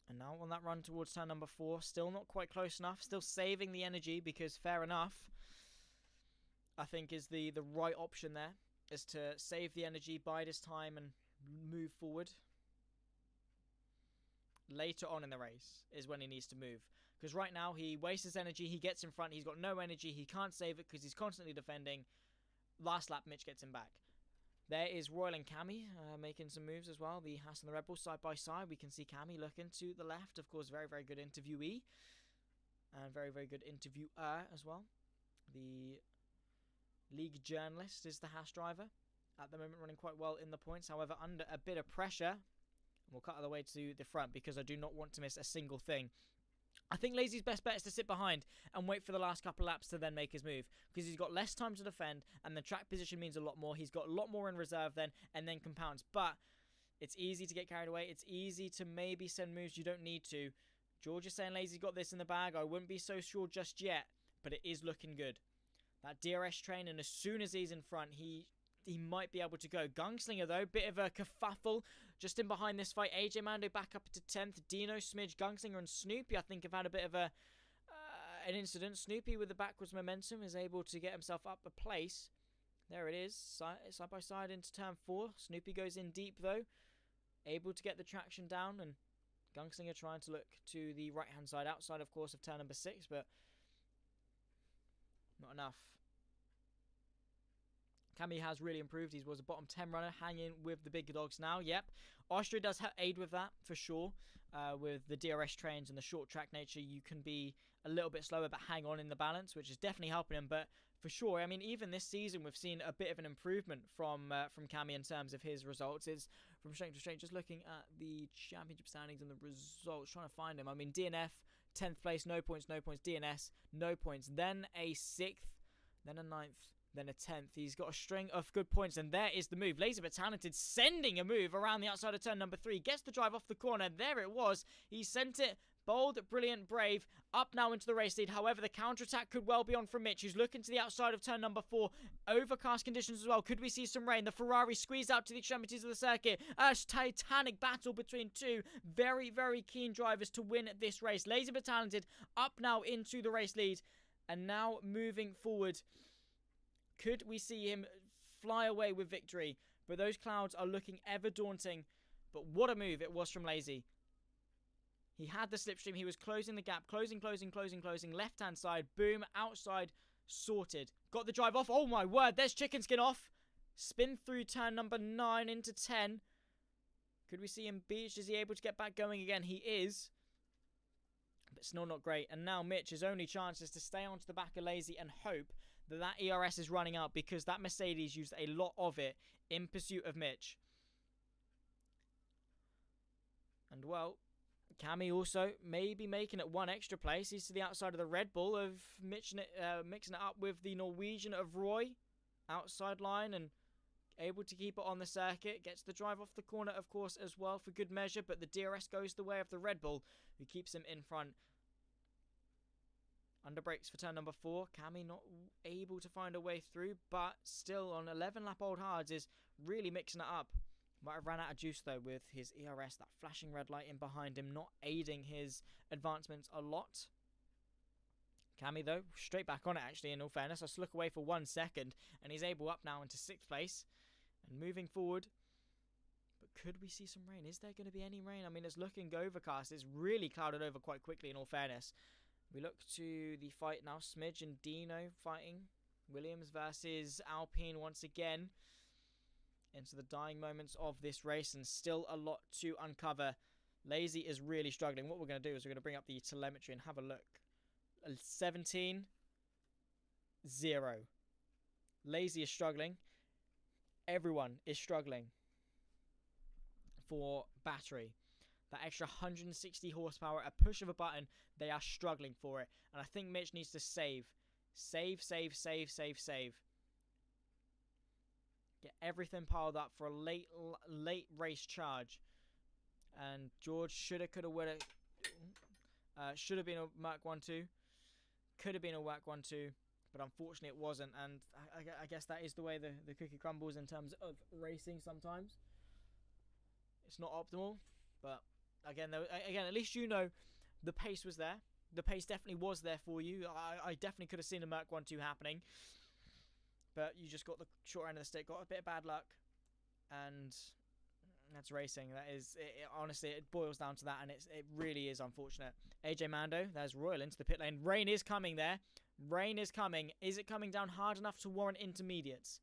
And now on that run towards turn number 4, still not quite close enough, still saving the energy because fair enough, I think is the right option there, is to save the energy, bide his time and move forward. Later on in the race is when he needs to move, because right now he wastes his energy, he gets in front, he's got no energy, he can't save it because he's constantly defending. Last lap, Mitch gets him back. There is Royal and Cammy making some moves as well. The Haas and the Red Bull side by side. We can see Cammy looking to the left. Of course, very, very good interviewee. And very, very good interviewer as well. The league journalist is the Haas driver. At the moment running quite well in the points. However, under a bit of pressure. We'll cut all the way to the front because I do not want to miss a single thing. I think Lazy's best bet is to sit behind and wait for the last couple of laps to then make his move, because he's got less time to defend and the track position means a lot more. He's got a lot more in reserve then and then compounds. But it's easy to get carried away. It's easy to maybe send moves you don't need to. George is saying Lazy's got this in the bag. I wouldn't be so sure just yet, but it is looking good. That DRS train, and as soon as he's in front, he might be able to go. Gunslinger, though, bit of a kerfuffle just in behind this fight. AJ Mando back up to 10th. Dino, Smidge, Gunslinger, and Snoopy, I think, have had a bit of an incident. Snoopy, with the backwards momentum, is able to get himself up a place. There it is, side by side into turn 4. Snoopy goes in deep, though. Able to get the traction down, and Gunslinger trying to look to the right-hand side, outside, of course, of turn number 6, but not enough. Cammy has really improved. He was a bottom 10 runner, hanging with the big dogs now. Yep, Austria does aid with that, for sure. With the DRS trains and the short track nature, you can be a little bit slower, but hang on in the balance, which is definitely helping him. But for sure, I mean, even this season, we've seen a bit of an improvement from Cammy in terms of his results. It's from strength to strength. Just looking at the championship standings and the results, trying to find him. I mean, DNF 10th place, no points, no points. DNS, no points. Then a 6th, then a 9th, then a 10th. He's got a string of good points, and there is the move. Lazy but talented, sending a move around the outside of turn number 3. Gets the drive off the corner. There it was. He sent it. Bold, brilliant, brave. Up now into the race lead. However, the counter-attack could well be on from Mitch, who's looking to the outside of turn number 4. Overcast conditions as well. Could we see some rain? The Ferrari squeezed out to the extremities of the circuit. A titanic battle between two very, very keen drivers to win this race. Lazy but talented up now into the race lead. And now moving forward, could we see him fly away with victory? But those clouds are looking ever daunting. But what a move it was from Lazy. He had the slipstream. He was closing the gap. Closing. Left-hand side. Boom. Outside. Sorted. Got the drive off. Oh, my word. There's Chicken Skin off. Spin through turn number 9 into 10. Could we see him beached? Is he able to get back going again? He is. But still not great. And now Mitch, his only chance is to stay onto the back of Lazy and hope that that ERS is running out, because that Mercedes used a lot of it in pursuit of Mitch. And, well, Cammy also maybe making it one extra place. He's to the outside of the Red Bull of mixing it up with the Norwegian of Roy. Outside line and able to keep it on the circuit. Gets the drive off the corner, of course, as well for good measure. But the DRS goes the way of the Red Bull, who keeps him in front. Under brakes for turn number 4. Cammy not able to find a way through, but still on 11 lap old hards is really mixing it up. Might have ran out of juice though with his ERS, that flashing red light in behind him, not aiding his advancements a lot. Cammy though, straight back on it actually, in all fairness. I just look away for 1 second and he's able up now into 6th place and moving forward. But could we see some rain? Is there going to be any rain? I mean, it's looking overcast. It's really clouded over quite quickly in all fairness. We look to the fight now. Smidge and Dino fighting. Williams versus Alpine once again. Into the dying moments of this race, and still a lot to uncover. Lazy is really struggling. What we're going to do is we're going to bring up the telemetry and have a look. 17-0. Lazy is struggling. Everyone is struggling for battery. That extra 160 horsepower, a push of a button, they are struggling for it. And I think Mitch needs to save. Save. Get everything piled up for a late race charge. And George shoulda, coulda, woulda. Should have been a Merc 1-2. Could have been a Merc 1-2. But unfortunately it wasn't. And I guess that is the way the cookie crumbles in terms of racing sometimes. It's not optimal. But again, at least you know the pace was there. The pace definitely was there for you. I definitely could have seen a Merc 1-2 happening. But you just got the short end of the stick, got a bit of bad luck, and that's racing. That is, honestly, it boils down to that, and it really is unfortunate. AJ Mando, there's Royal into the pit lane. Rain is coming there. Rain is coming. Is it coming down hard enough to warrant intermediates?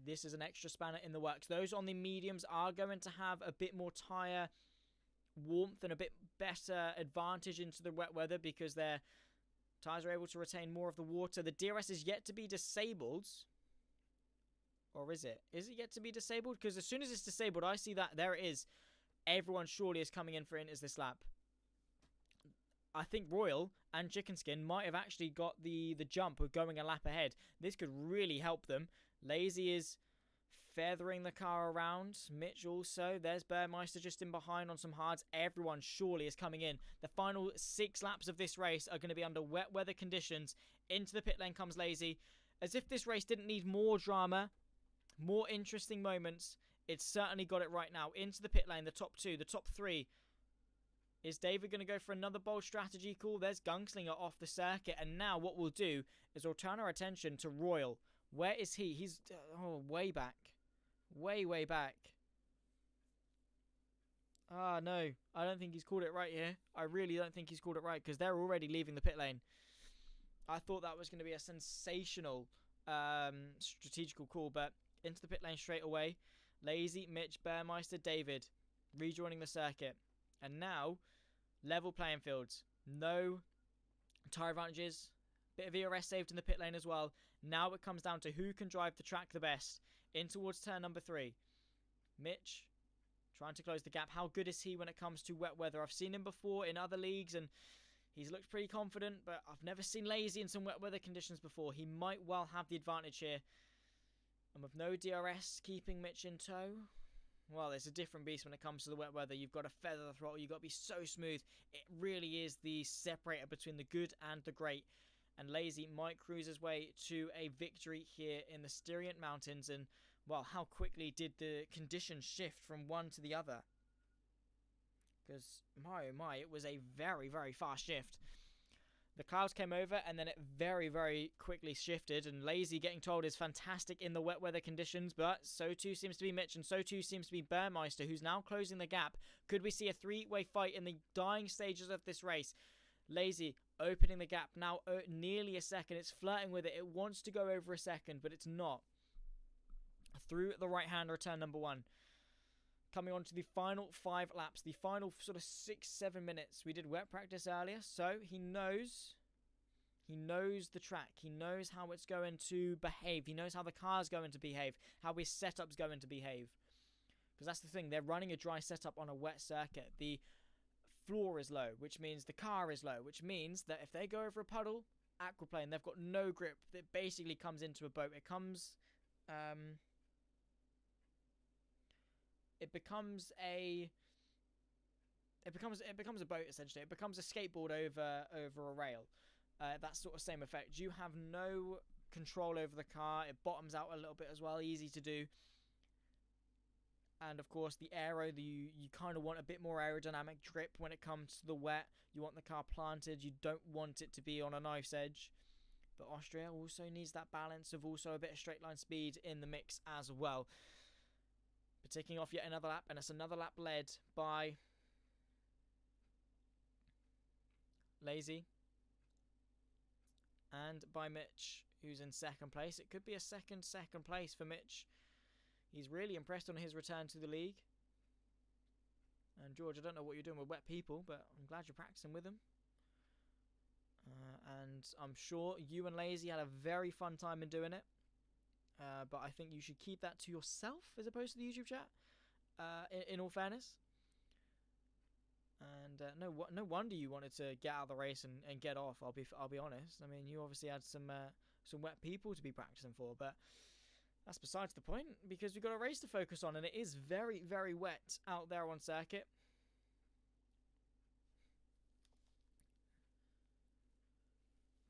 This is an extra spanner in the works. Those on the mediums are going to have a bit more tyre warmth and a bit better advantage into the wet weather because their tyres are able to retain more of the water. The DRS is yet to be disabled. Or is it? Is it yet to be disabled? Because as soon as it's disabled, I see that there it is. Everyone surely is coming in for Inters this lap. I think Royal and Chicken Skin might have actually got the jump of going a lap ahead. This could really help them. Lazy is feathering the car around. Mitch also. There's Burmeister just in behind on some hards. Everyone surely is coming in. The final 6 laps of this race are going to be under wet weather conditions. Into the pit lane comes Lazy. As if this race didn't need more drama, more interesting moments. It's certainly got it right now. Into the pit lane, the top 2, the top 3. Is David going to go for another bold strategy call? There's Gunslinger off the circuit. And now what we'll do is we'll turn our attention to Royal. Where is he? He's way back. Way back. No. I don't think he's called it right here. I really don't think he's called it right because they're already leaving the pit lane. I thought that was going to be a sensational strategical call, but into the pit lane straight away. Lazy, Mitch, Burmeister, David rejoining the circuit. And now, level playing fields. No tyre advantages. Bit of ERS saved in the pit lane as well. Now it comes down to who can drive the track the best. In towards turn number 3. Mitch trying to close the gap. How good is he when it comes to wet weather? I've seen him before in other leagues and he's looked pretty confident, but I've never seen Lazy in some wet weather conditions before. He might well have the advantage here. And with no DRS keeping Mitch in tow, well, it's a different beast when it comes to the wet weather. You've got to feather the throttle. You've got to be so smooth. It really is the separator between the good and the great. And Lazy might cruise his way to a victory here in the Styrian Mountains. And, well, how quickly did the conditions shift from one to the other? Because, my oh my, it was a very, very fast shift. The clouds came over and then it very, very quickly shifted. And Lazy getting told is fantastic in the wet weather conditions. But so too seems to be Mitch and so too seems to be Burmeister, who's now closing the gap. Could we see a three-way fight in the dying stages of this race? Lazy opening the gap now nearly a second. It's flirting with it. It wants to go over a second, but it's not. Through the right-hander, turn number 1. Coming on to the final 5 laps, the final sort of 6-7 minutes. We did wet practice earlier, so he knows the track. He knows how it's going to behave. He knows how the car's going to behave, how his setup's going to behave. Because that's the thing, they're running a dry setup on a wet circuit. The floor is low, which means the car is low, which means that if they go over a puddle, aquaplane, they've got no grip. It basically comes into a boat. It comes... It becomes a boat essentially. It becomes a skateboard over a rail. That sort of same effect. You have no control over the car. It bottoms out a little bit as well. Easy to do. And of course the aero, you kind of want a bit more aerodynamic grip when it comes to the wet. You want the car planted. You don't want it to be on a knife's edge. But Austria also needs that balance of also a bit of straight line speed in the mix as well. But taking off yet another lap, and it's another lap led by Lazy and by Mitch, who's in second place. It could be a second place for Mitch. He's really impressed on his return to the league. And George, I don't know what you're doing with wet people, but I'm glad you're practicing with them. And I'm sure you and Lazy had a very fun time in doing it. But I think you should keep that to yourself as opposed to the YouTube chat. In all fairness, and no wonder you wanted to get out of the race and get off. I'll be honest. I mean, you obviously had some wet people to be practicing for, but that's besides the point because we've got a race to focus on, and it is very, very wet out there on circuit.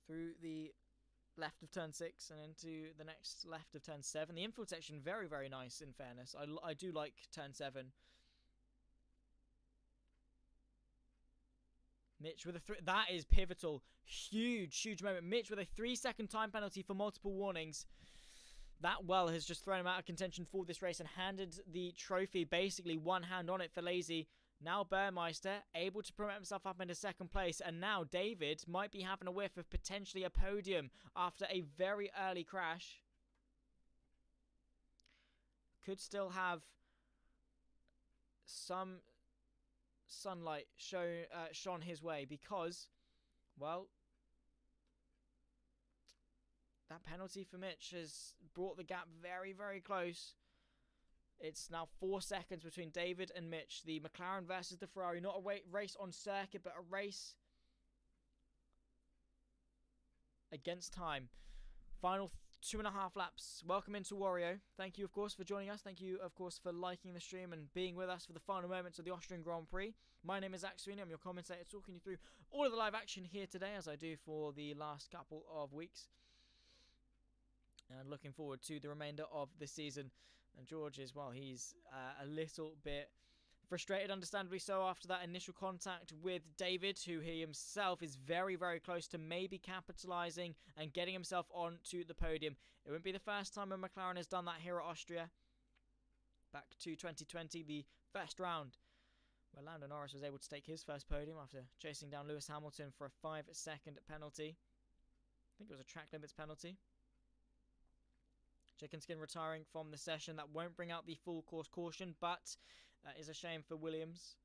Through the left of turn 6 and into the next left of turn 7. The infield section very, very nice in fairness. I do like turn 7. Mitch with a that is pivotal. Huge moment. Mitch with a 3-second time penalty for multiple warnings. That well has just thrown him out of contention for this race and handed the trophy basically one hand on it for Lazy. Now Burmeister able to promote himself up into second place, and now David might be having a whiff of potentially a podium after a very early crash. Could still have some sunlight shone his way because, well, that penalty for Mitch has brought the gap very, very close. It's now 4 seconds between David and Mitch. The McLaren versus the Ferrari. Not a race on circuit, but a race against time. Final 2.5 laps. Welcome into Wario. Thank you, of course, for joining us. Thank you, of course, for liking the stream and being with us for the final moments of the Austrian Grand Prix. My name is Zach Sweeney. I'm your commentator, talking you through all of the live action here today, as I do for the last couple of weeks. And looking forward to the remainder of the season. And George is, well, he's a little bit frustrated, understandably so, after that initial contact with David, who he himself is very, very close to maybe capitalising and getting himself onto the podium. It wouldn't be the first time a McLaren has done that here at Austria. Back to 2020, the first round, where Lando Norris was able to take his first podium after chasing down Lewis Hamilton for a 5-second penalty. I think it was a track limits penalty. Chicken Skin retiring from the session. That won't bring out the full course caution, but is a shame for Williams,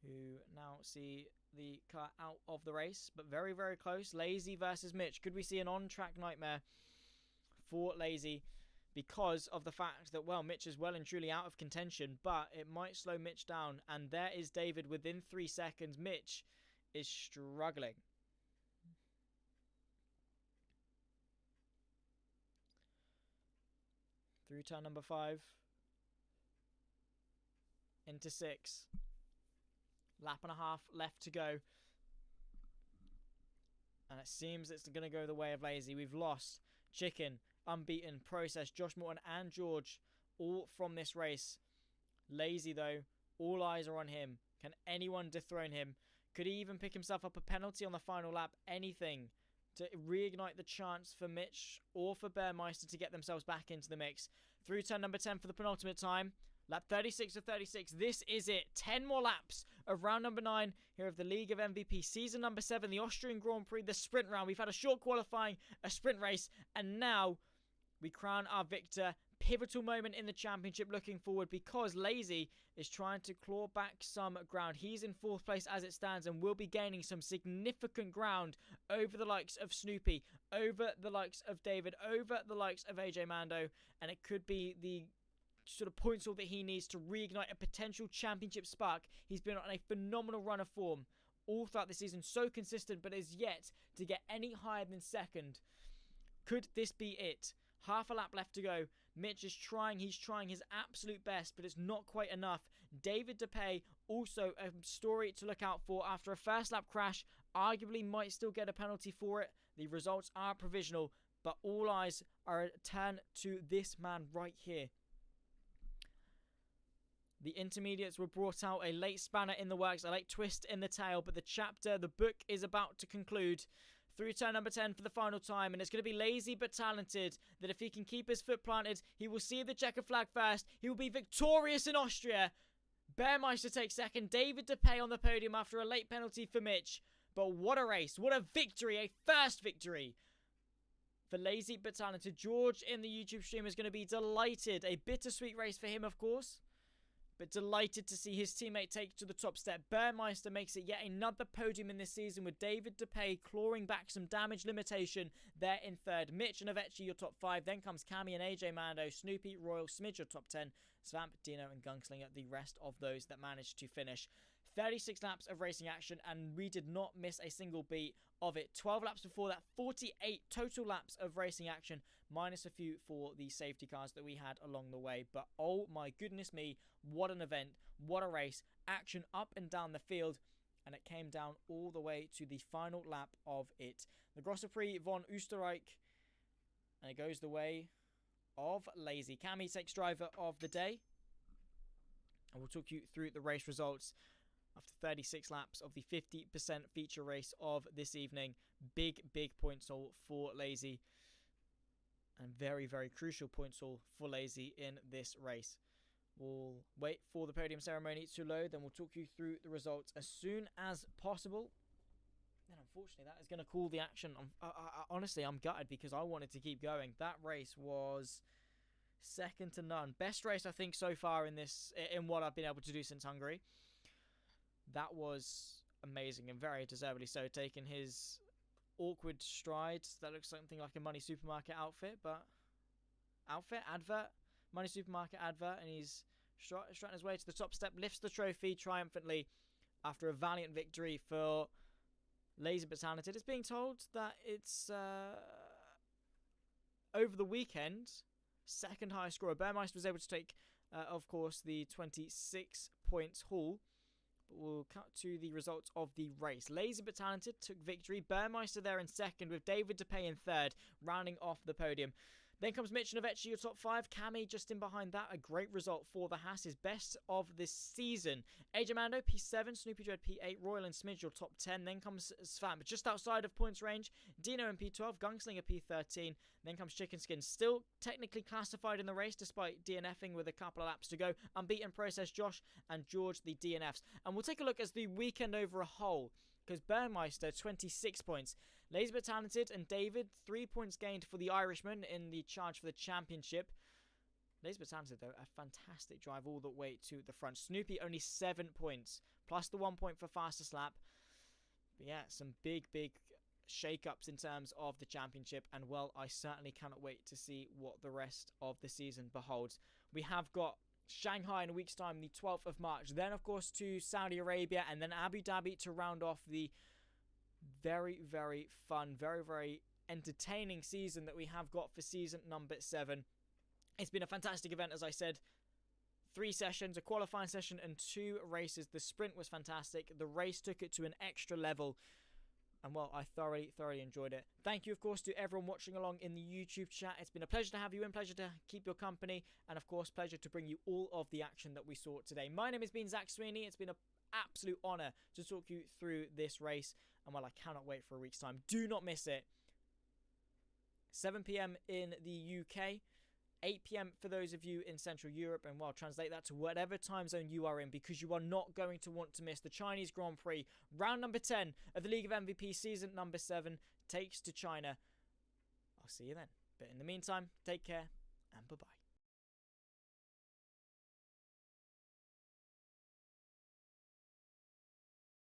who now see the car out of the race, but very, very close. Lazy versus Mitch. Could we see an on-track nightmare for Lazy? because of the fact that, well, Mitch is well and truly out of contention, but it might slow Mitch down. And there is David within 3 seconds. Mitch is struggling. Through turn number 5. Into 6. Lap and a half left to go. And it seems it's going to go the way of Lazy. We've lost Chicken, Unbeaten, Process, Josh Morton and George all from this race. Lazy, though, all eyes are on him. Can anyone dethrone him? Could he even pick himself up a penalty on the final lap? Anything to reignite the chance for Mitch or for Bearmeister to get themselves back into the mix. Through turn number 10 for the penultimate time. Lap 36 of 36. This is it. 10 more laps of round number 9 here of the League of MVP. Season number 7, the Austrian Grand Prix, the sprint round. We've had a short qualifying, a sprint race, and now we crown our victor. Pivotal moment in the championship looking forward, because Lazy is trying to claw back some ground. He's in 4th place as it stands and will be gaining some significant ground over the likes of Snoopy, over the likes of David, over the likes of AJ Mando, and it could be the sort of points all that he needs to reignite a potential championship spark. He's been on a phenomenal run of form all throughout the season, so consistent, but is yet to get any higher than 2nd. Could this be it? Half a lap left to go. Mitch is trying. He's trying his absolute best, but it's not quite enough. David DePay, also a story to look out for after a first lap crash. Arguably might still get a penalty for it. The results are provisional, but all eyes are turned to this man right here. The intermediates were brought out, a late spanner in the works, a late twist in the tail, but the book is about to conclude. Through turn number 10 for the final time, and it's going to be Lazy but talented, that if he can keep his foot planted, he will see the checker flag first. He will be victorious in Austria. Bearmeister takes 2nd. David DePay on the podium after a late penalty for Mitch. But what a race. What a victory. A first victory for Lazy but talented. George in the YouTube stream is going to be delighted. A bittersweet race for him, of course, but delighted to see his teammate take to the top step. Bearmeister makes it yet another podium in this season, with David DePay clawing back some damage limitation there in 3rd. Mitch and Avecii, your top 5. Then comes Cammy and AJ Mando, Snoopy, Royal, Smidge, your top 10. Svamp, Dino and Gunslinger, the rest of those that managed to finish. 36 laps of racing action, and we did not miss a single beat of it. 12 laps before that, 48 total laps of racing action, minus a few for the safety cars that we had along the way. But oh my goodness me, what an event, what a race. Action up and down the field, and it came down all the way to the final lap of it. The Grosse Prix von Österreich, and it goes the way of Lazy. Cammy takes driver of the day, and we'll talk you through the race results after 36 laps of the 50% feature race of this evening. Big points haul for Lazy, and very crucial points haul for Lazy in this race. We'll wait for the podium ceremony to load, then we'll talk you through the results as soon as possible. And unfortunately, that is going to call the action. Honestly, I'm gutted, because I wanted to keep going. That race was second to none. Best race, I think, so far in what I've been able to do since Hungary. That was amazing, and very deservedly so, taking his awkward strides. That looks something like a Money Supermarket outfit, but advert, Money Supermarket advert, and he's strutting his way to the top step, lifts the trophy triumphantly after a valiant victory for Lazy but talented. It's being told that it's over the weekend, 2nd highest scorer. Bearmeister was able to take, of course, the 26 points haul. But we'll cut to the results of the race. Lazy but talented took victory. Bearmeister there in 2nd, with David DePay in 3rd, rounding off the podium. Then comes Mitch and Avecii, your top 5. Cammy just in behind that. A great result for the Haas, his best of this season. AJ Mando, P7. Snoopy Dread, P8. Royal and Smidge, your top 10. Then comes Svamp, just outside of points range. Dino in P12. Gunslinger, P13. Then comes Chicken Skin, still technically classified in the race, despite DNFing with a couple of laps to go. Unbeaten Process, Josh and George, the DNFs. And we'll take a look as the weekend over a whole, because Bearmeister, 26 points. Lazy but talented and David, 3 points gained for the Irishman in the charge for the championship. Lazy but talented, though, a fantastic drive all the way to the front. Snoopy, only 7 points, plus the 1 point for fastest lap. But yeah, some big shake-ups in terms of the championship, and well, I certainly cannot wait to see what the rest of the season beholds. We have got Shanghai in a week's time, the 12th of March, then of course to Saudi Arabia, and then Abu Dhabi to round off the very, very fun, very, very entertaining season that we have got for season number 7. It's been a fantastic event, as I said. 3 sessions, a qualifying session and 2 races. The sprint was fantastic. The race took it to an extra level. And well, I thoroughly enjoyed it. Thank you, of course, to everyone watching along in the YouTube chat. It's been a pleasure to have you in, pleasure to keep your company, and of course, pleasure to bring you all of the action that we saw today. My name has been Zach Sweeney. It's been an absolute honour to talk you through this race. And well, I cannot wait for a week's time. Do not miss it. 7 p.m. in the UK. 8 p.m. for those of you in Central Europe, and well, translate that to whatever time zone you are in, because you are not going to want to miss the Chinese Grand Prix. Round number 10 of the League of MVP season number 7 takes to China. I'll see you then. But in the meantime, take care and bye-bye.